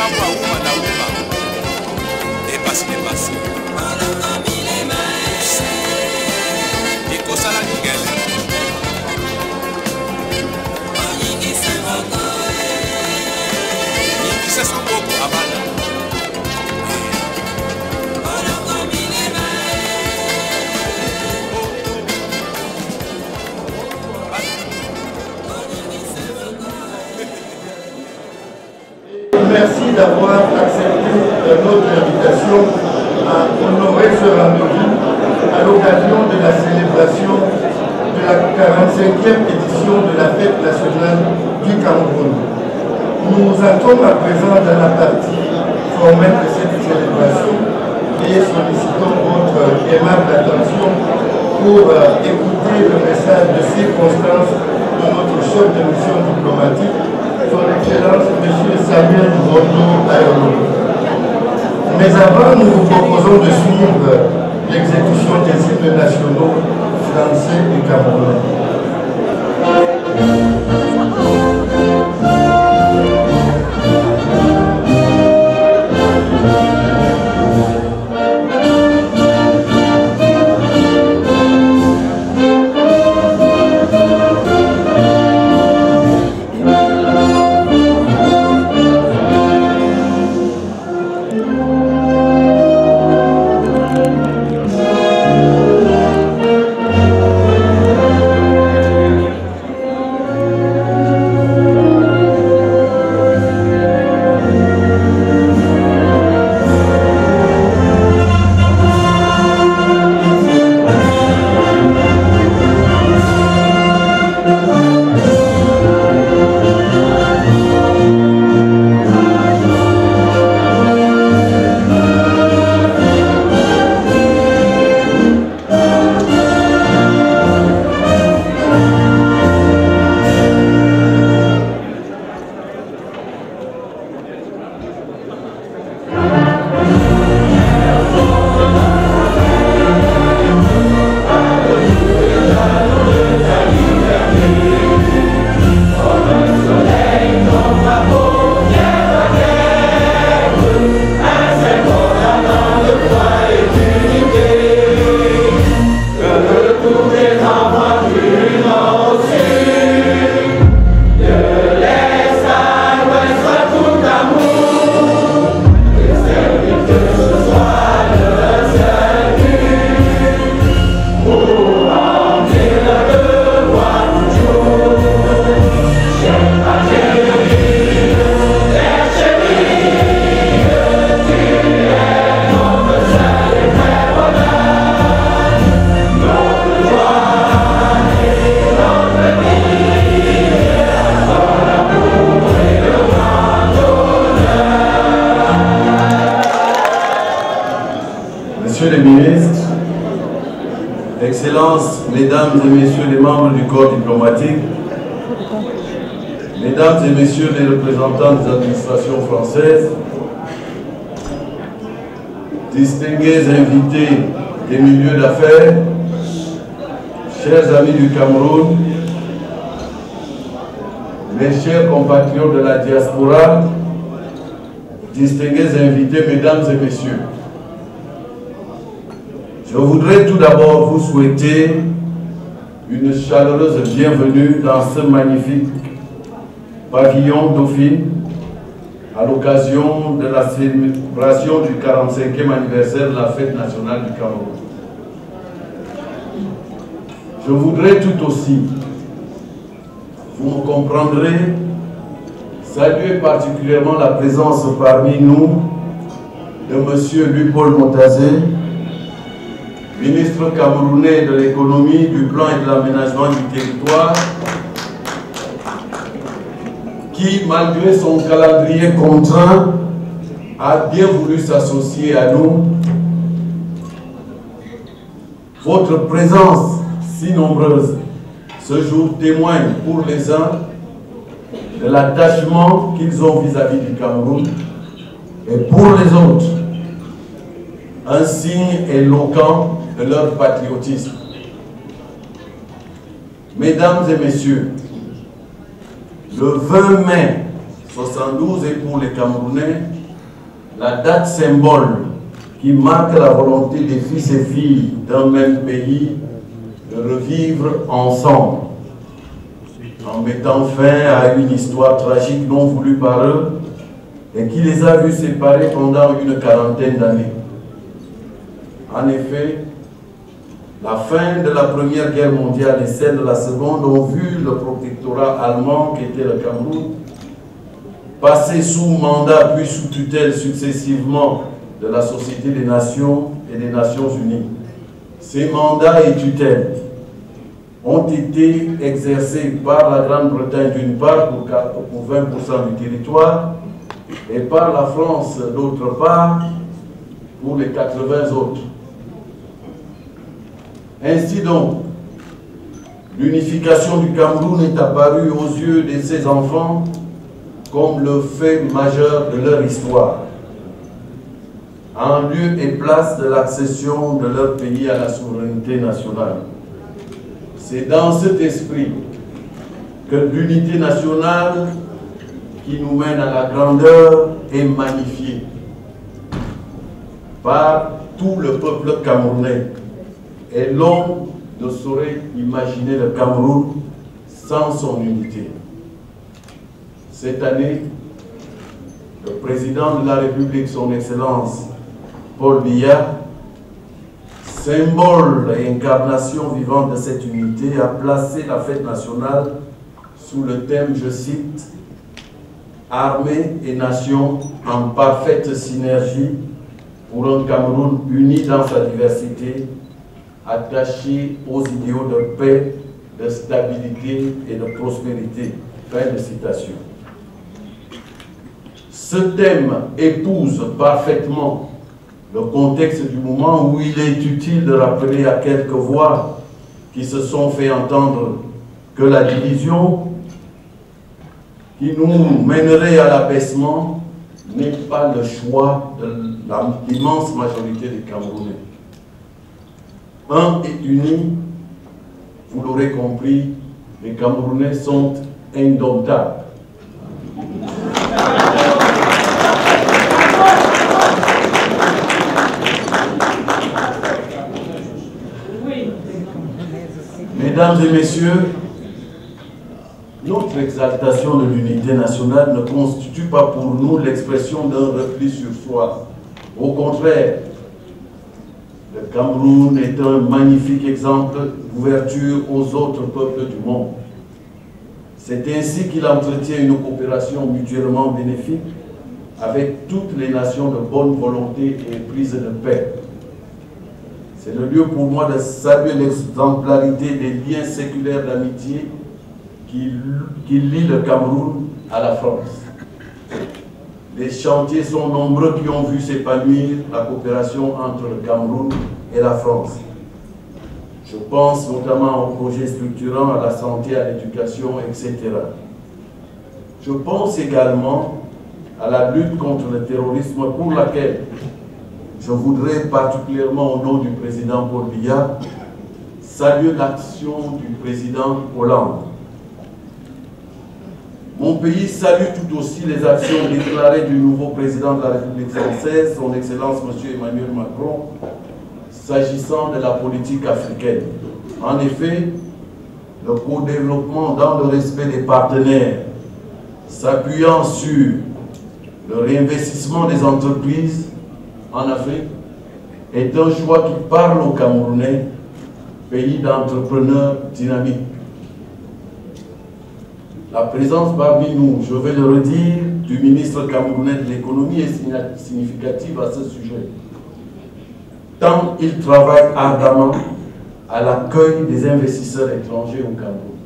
makambo auma na uma epasi lepasi ekosala lingele nyingisa soboko abana Merci d'avoir accepté notre invitation à honorer ce rendez-vous à l'occasion de la célébration de la 45e édition de la fête nationale du Cameroun. Nous entrons à présent dans la partie formelle de cette célébration et sollicitons votre aimable attention pour écouter le message de circonstance de notre chef de mission diplomatique, Son Excellence M. Samuel Rondo Ayolo. Mais avant, nous vous proposons de suivre l'exécution des hymnes nationaux français et camerounais. Monsieur le ministre, Excellences, Mesdames et Messieurs les membres du corps diplomatique, Mesdames et Messieurs les représentants des administrations françaises, distingués invités des milieux d'affaires, chers amis du Cameroun, mes chers compatriotes de la diaspora, distingués invités, Mesdames et Messieurs, je voudrais tout d'abord vous souhaiter une chaleureuse bienvenue dans ce magnifique pavillon Dauphine à l'occasion de la célébration du 45e anniversaire de la fête nationale du Cameroun. Je voudrais tout aussi, vous me comprendrez, saluer particulièrement la présence parmi nous de M. Louis-Paul Montazé, ministre camerounais de l'économie, du plan et de l'aménagement du territoire, qui, malgré son calendrier contraint, a bien voulu s'associer à nous. Votre présence si nombreuse ce jour témoigne pour les uns de l'attachement qu'ils ont vis-à-vis du Cameroun et pour les autres, un signe éloquent de leur patriotisme. Mesdames et messieurs, le 20 mai 72 est pour les Camerounais la date symbole qui marque la volonté des fils et filles d'un même pays de revivre ensemble, en mettant fin à une histoire tragique non voulue par eux et qui les a vus séparer pendant une quarantaine d'années. En effet, la fin de la Première Guerre mondiale et celle de la Seconde ont vu le protectorat allemand qu'était le Cameroun passer sous mandat puis sous tutelle successivement de la Société des Nations et des Nations Unies. Ces mandats et tutelles ont été exercés par la Grande-Bretagne d'une part pour 20% du territoire et par la France d'autre part pour les 80 autres. Ainsi donc, l'unification du Cameroun est apparue aux yeux de ses enfants comme le fait majeur de leur histoire, en lieu et place de l'accession de leur pays à la souveraineté nationale. C'est dans cet esprit que l'unité nationale qui nous mène à la grandeur est magnifiée par tout le peuple camerounais. Et l'homme ne saurait imaginer le Cameroun sans son unité. Cette année, le président de la République, son Excellence Paul Biya, symbole et incarnation vivante de cette unité, a placé la fête nationale sous le thème, je cite, « Armée et nation en parfaite synergie pour un Cameroun uni dans sa diversité, attaché aux idéaux de paix, de stabilité et de prospérité. » Fin de citation. Ce thème épouse parfaitement le contexte du moment où il est utile de rappeler à quelques voix qui se sont fait entendre que la division qui nous mènerait à l'abaissement n'est pas le choix de l'immense majorité des Camerounais. Un et uni, vous l'aurez compris, les Camerounais sont indomptables. Mesdames et messieurs, notre exaltation de l'unité nationale ne constitue pas pour nous l'expression d'un repli sur soi. Au contraire, le Cameroun est un magnifique exemple d'ouverture aux autres peuples du monde. C'est ainsi qu'il entretient une coopération mutuellement bénéfique avec toutes les nations de bonne volonté et prise de paix. C'est le lieu pour moi de saluer l'exemplarité des liens séculaires d'amitié qui lient le Cameroun à la France. Les chantiers sont nombreux qui ont vu s'épanouir la coopération entre le Cameroun et la France. Je pense notamment aux projets structurants à la santé, à l'éducation, etc. Je pense également à la lutte contre le terrorisme pour laquelle je voudrais particulièrement au nom du président Paul Biya saluer l'action du président Hollande. Mon pays salue tout aussi les actions déclarées du nouveau président de la République française, son Excellence M. Emmanuel Macron, s'agissant de la politique africaine. En effet, le co-développement dans le respect des partenaires, s'appuyant sur le réinvestissement des entreprises en Afrique, est un choix qui parle aux Camerounais, pays d'entrepreneurs dynamiques. La présence parmi nous, je vais le redire, du ministre camerounais de l'économie est significative à ce sujet. Tant il travaille ardemment à l'accueil des investisseurs étrangers au Cameroun.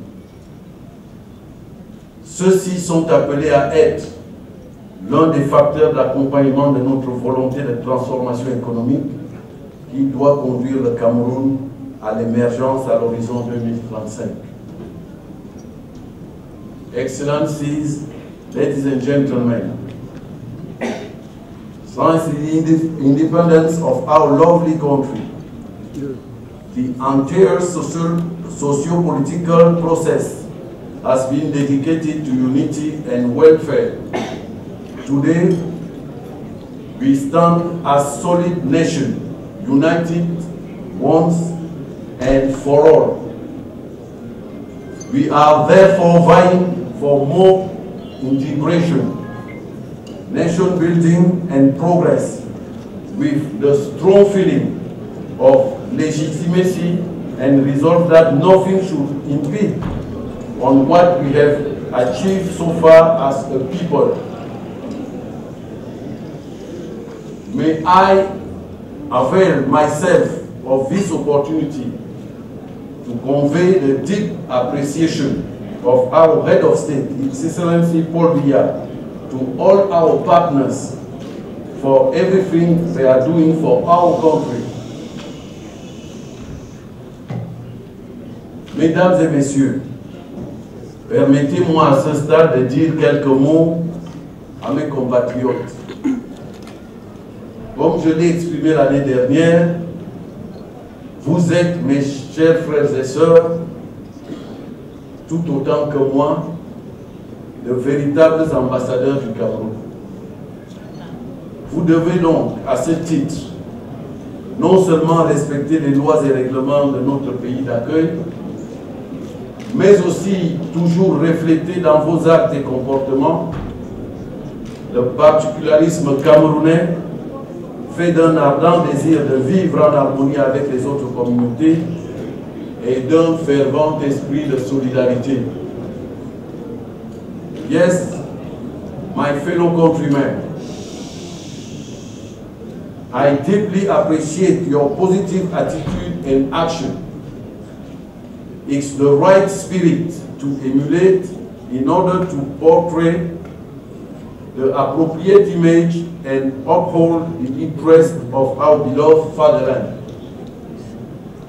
Ceux-ci sont appelés à être l'un des facteurs d'accompagnement de notre volonté de transformation économique qui doit conduire le Cameroun à l'émergence à l'horizon 2035. Excellencies, ladies and gentlemen, since the independence of our lovely country, the entire socio-political process has been dedicated to unity and welfare. Today, We stand as solid nation, united once and for all. We are therefore vying for more integration, nation building and progress with the strong feeling of legitimacy and resolve that nothing should impede on what we have achieved so far as a people. May I avail myself of this opportunity to convey the deep appreciation of our Head of State, His Excellency Paul Biya, to all our partners for everything they are doing for our country. Mesdames et messieurs, permettez-moi à ce stade de dire quelques mots à mes compatriotes. Comme je l'ai exprimé l'année dernière, vous êtes, mes chers frères et sœurs, tout autant que moi, de véritables ambassadeurs du Cameroun. Vous devez donc, à ce titre, non seulement respecter les lois et règlements de notre pays d'accueil, mais aussi toujours refléter dans vos actes et comportements le particularisme camerounais, fait d'un ardent désir de vivre en harmonie avec les autres communautés et d'un fervent esprit de solidarité. Yes, my fellow countrymen, I deeply appreciate your positive attitude and action. It's the right spirit to emulate in order to portray the appropriate image and uphold the interest of our beloved fatherland.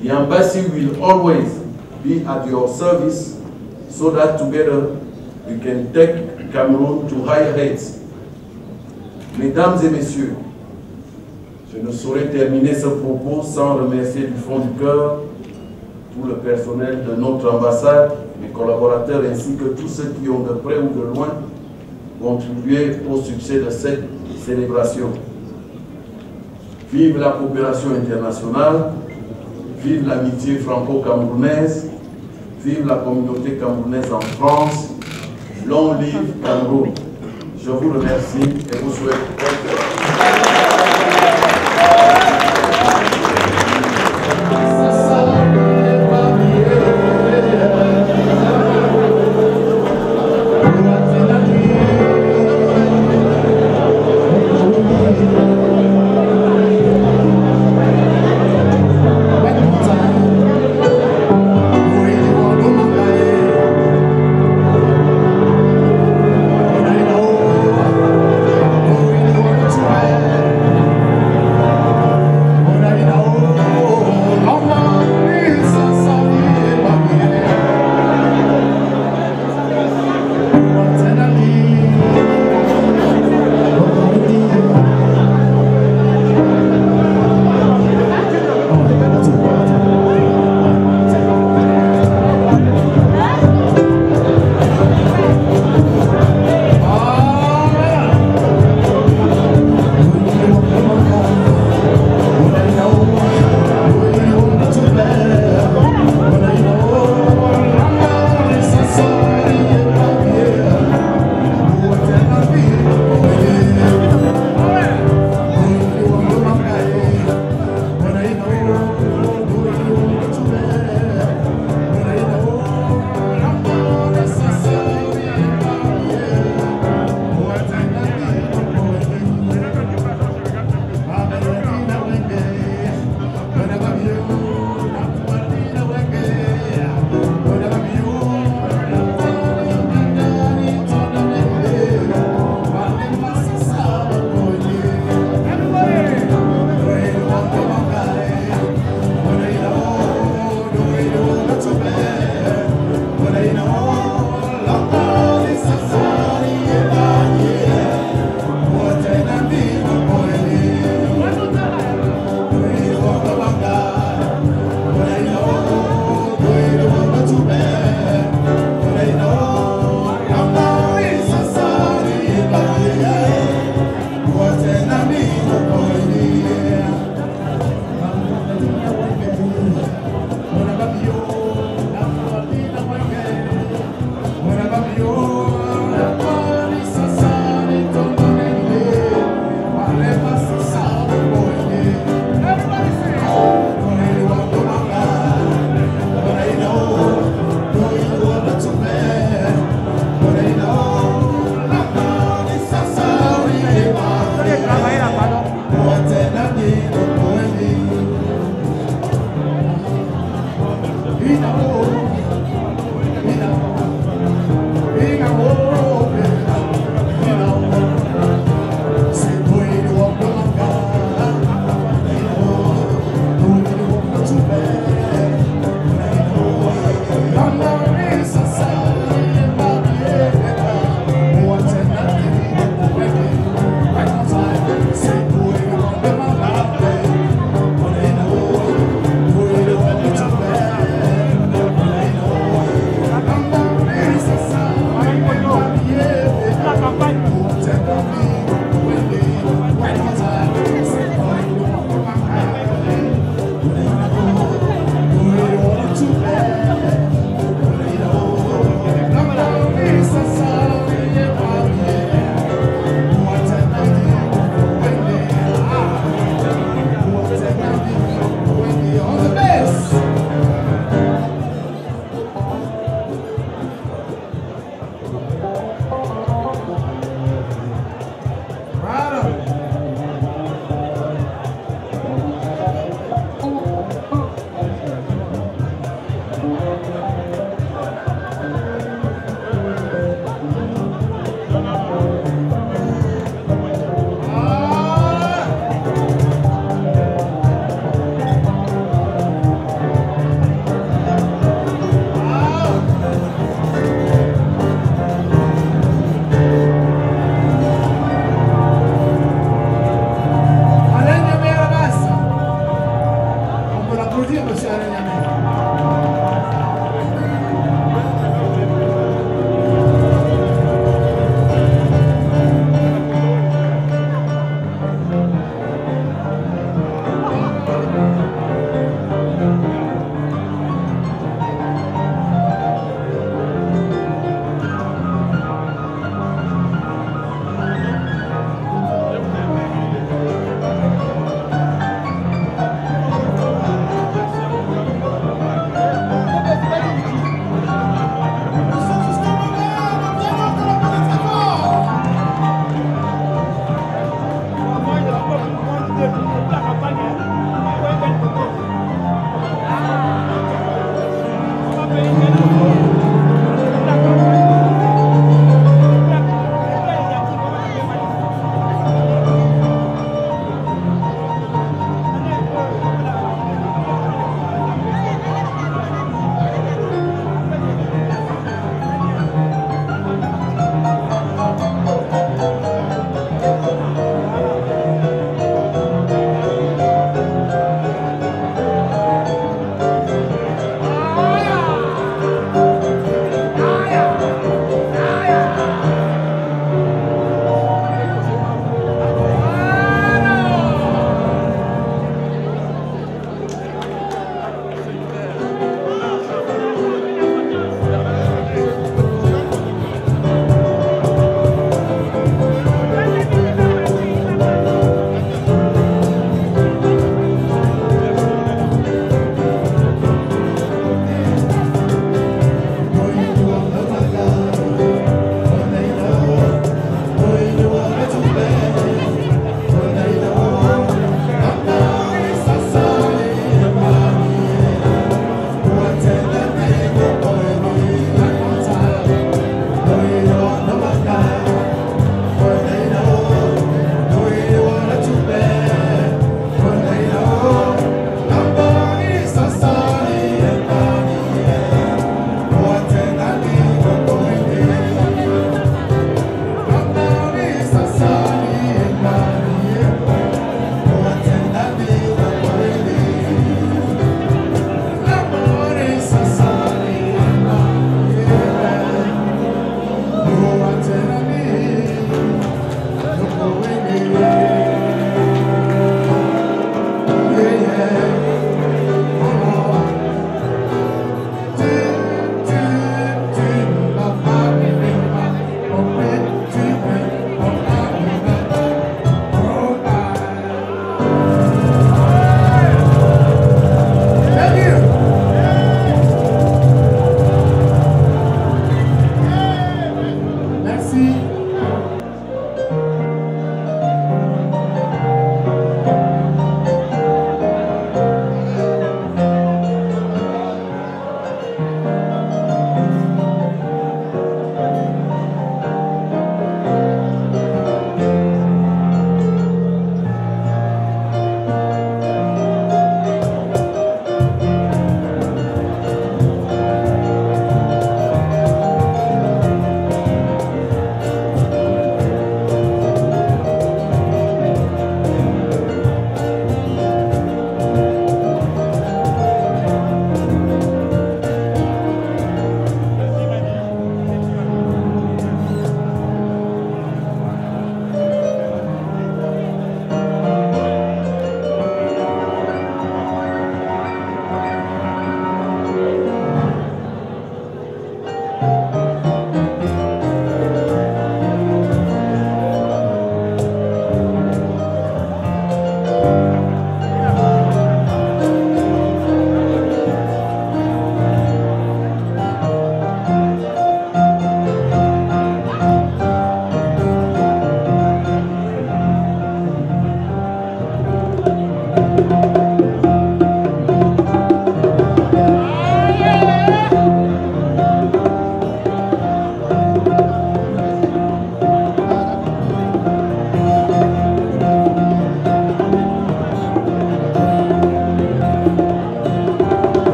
The embassy will always be at your service so that together we can take Cameroon to higher heights. Mesdames et messieurs, je ne saurais terminer ce propos sans remercier du fond du cœur tout le personnel de notre ambassade, mes collaborateurs ainsi que tous ceux qui ont de près ou de loin contribué au succès de cette célébration. Vive la coopération internationale, vive l'amitié franco-camerounaise, vive la communauté camerounaise en France, long live Cameroun. Je vous remercie et vous souhaite bonne Try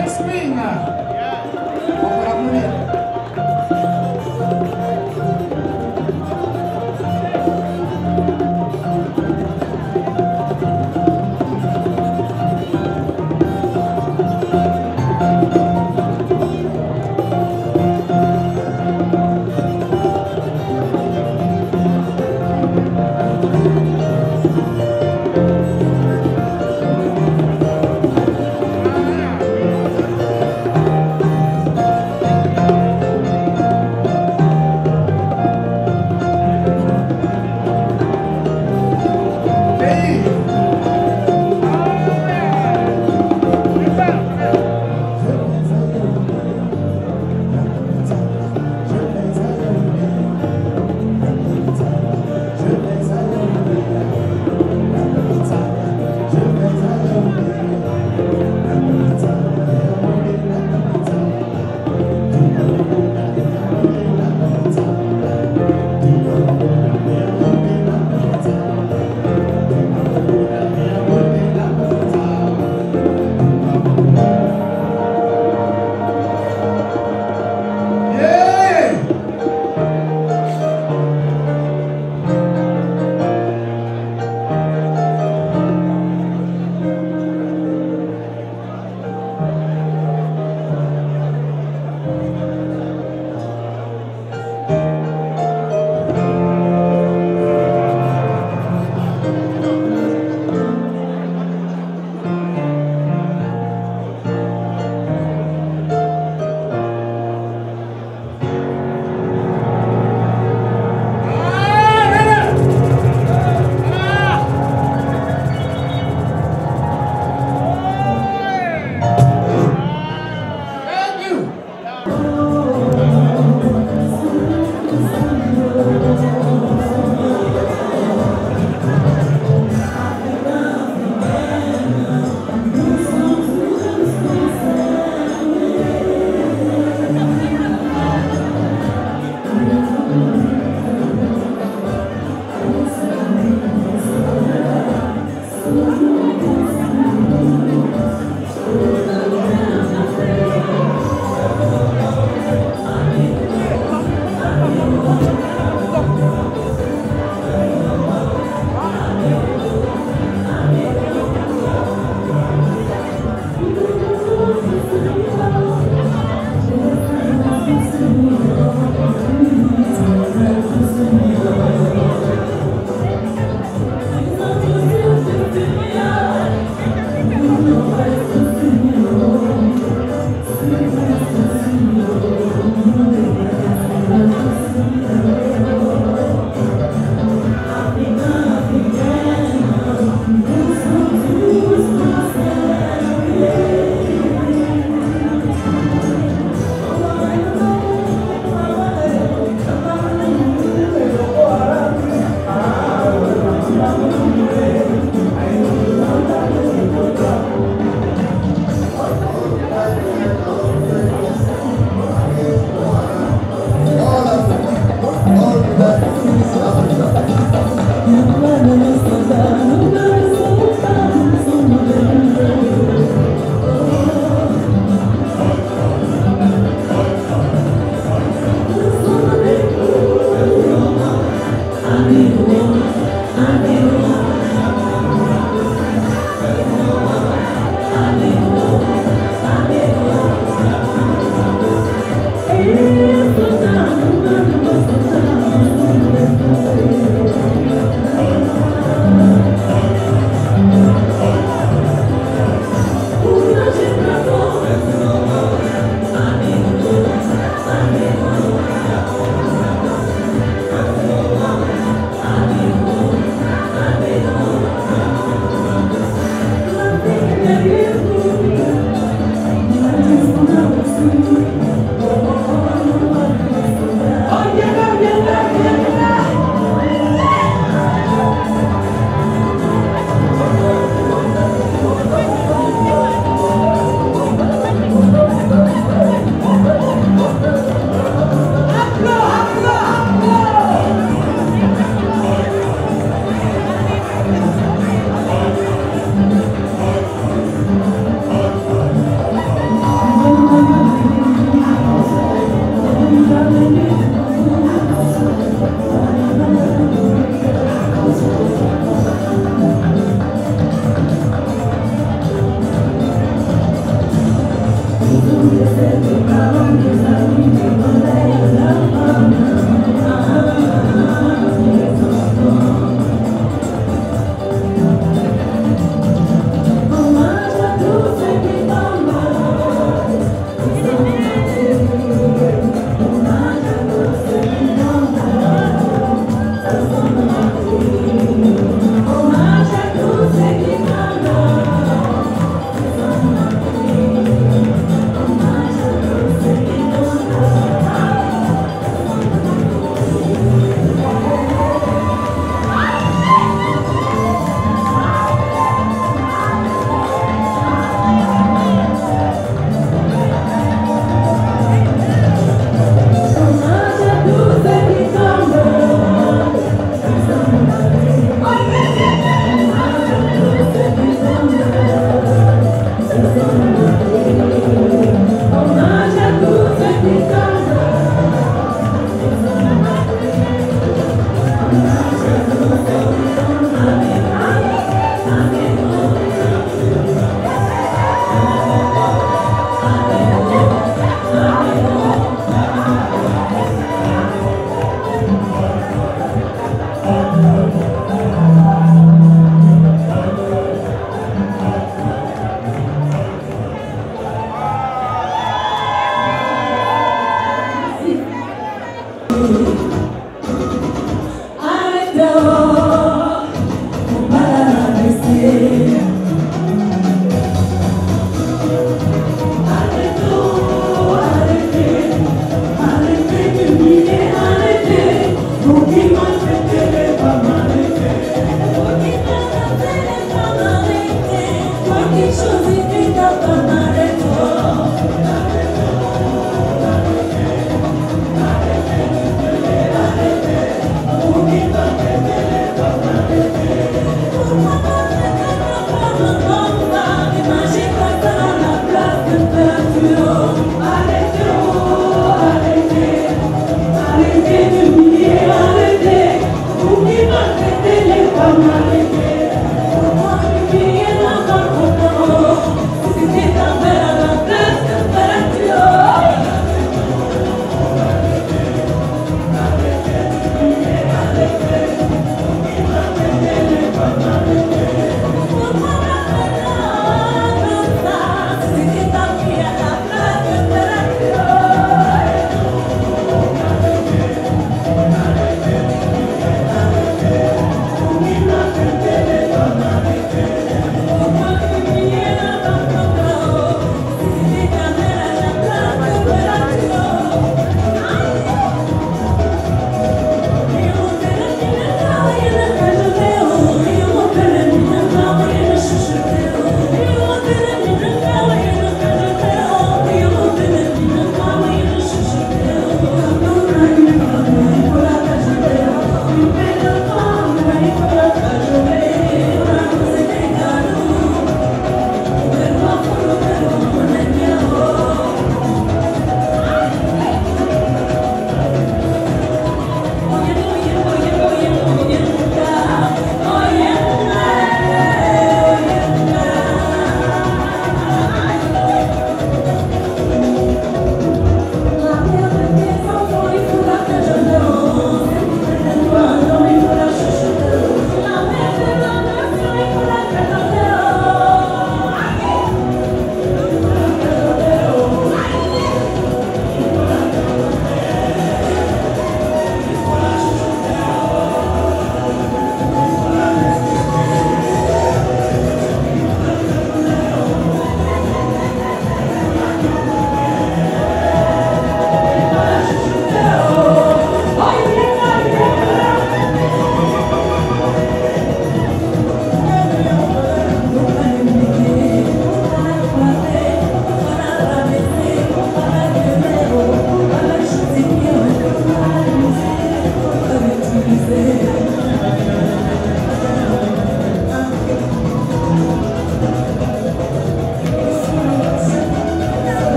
Alex Spring. On peut l'applaudir.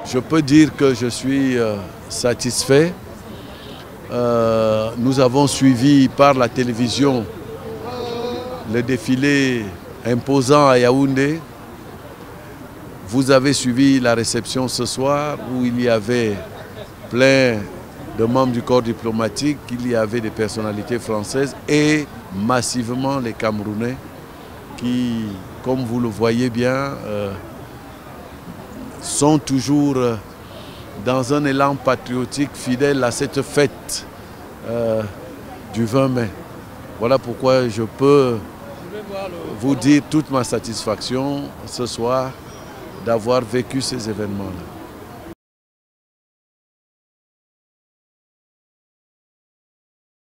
Je peux dire que je suis satisfait. Nous avons suivi par la télévision le défilé imposant à Yaoundé. Vous avez suivi la réception ce soir où il y avait plein de membres du corps diplomatique, il y avait des personnalités françaises et massivement les Camerounais qui, comme vous le voyez bien, sont toujours dans un élan patriotique fidèle à cette fête du 20 mai. Voilà pourquoi je peux vous dire toute ma satisfaction ce soir d'avoir vécu ces événements-là.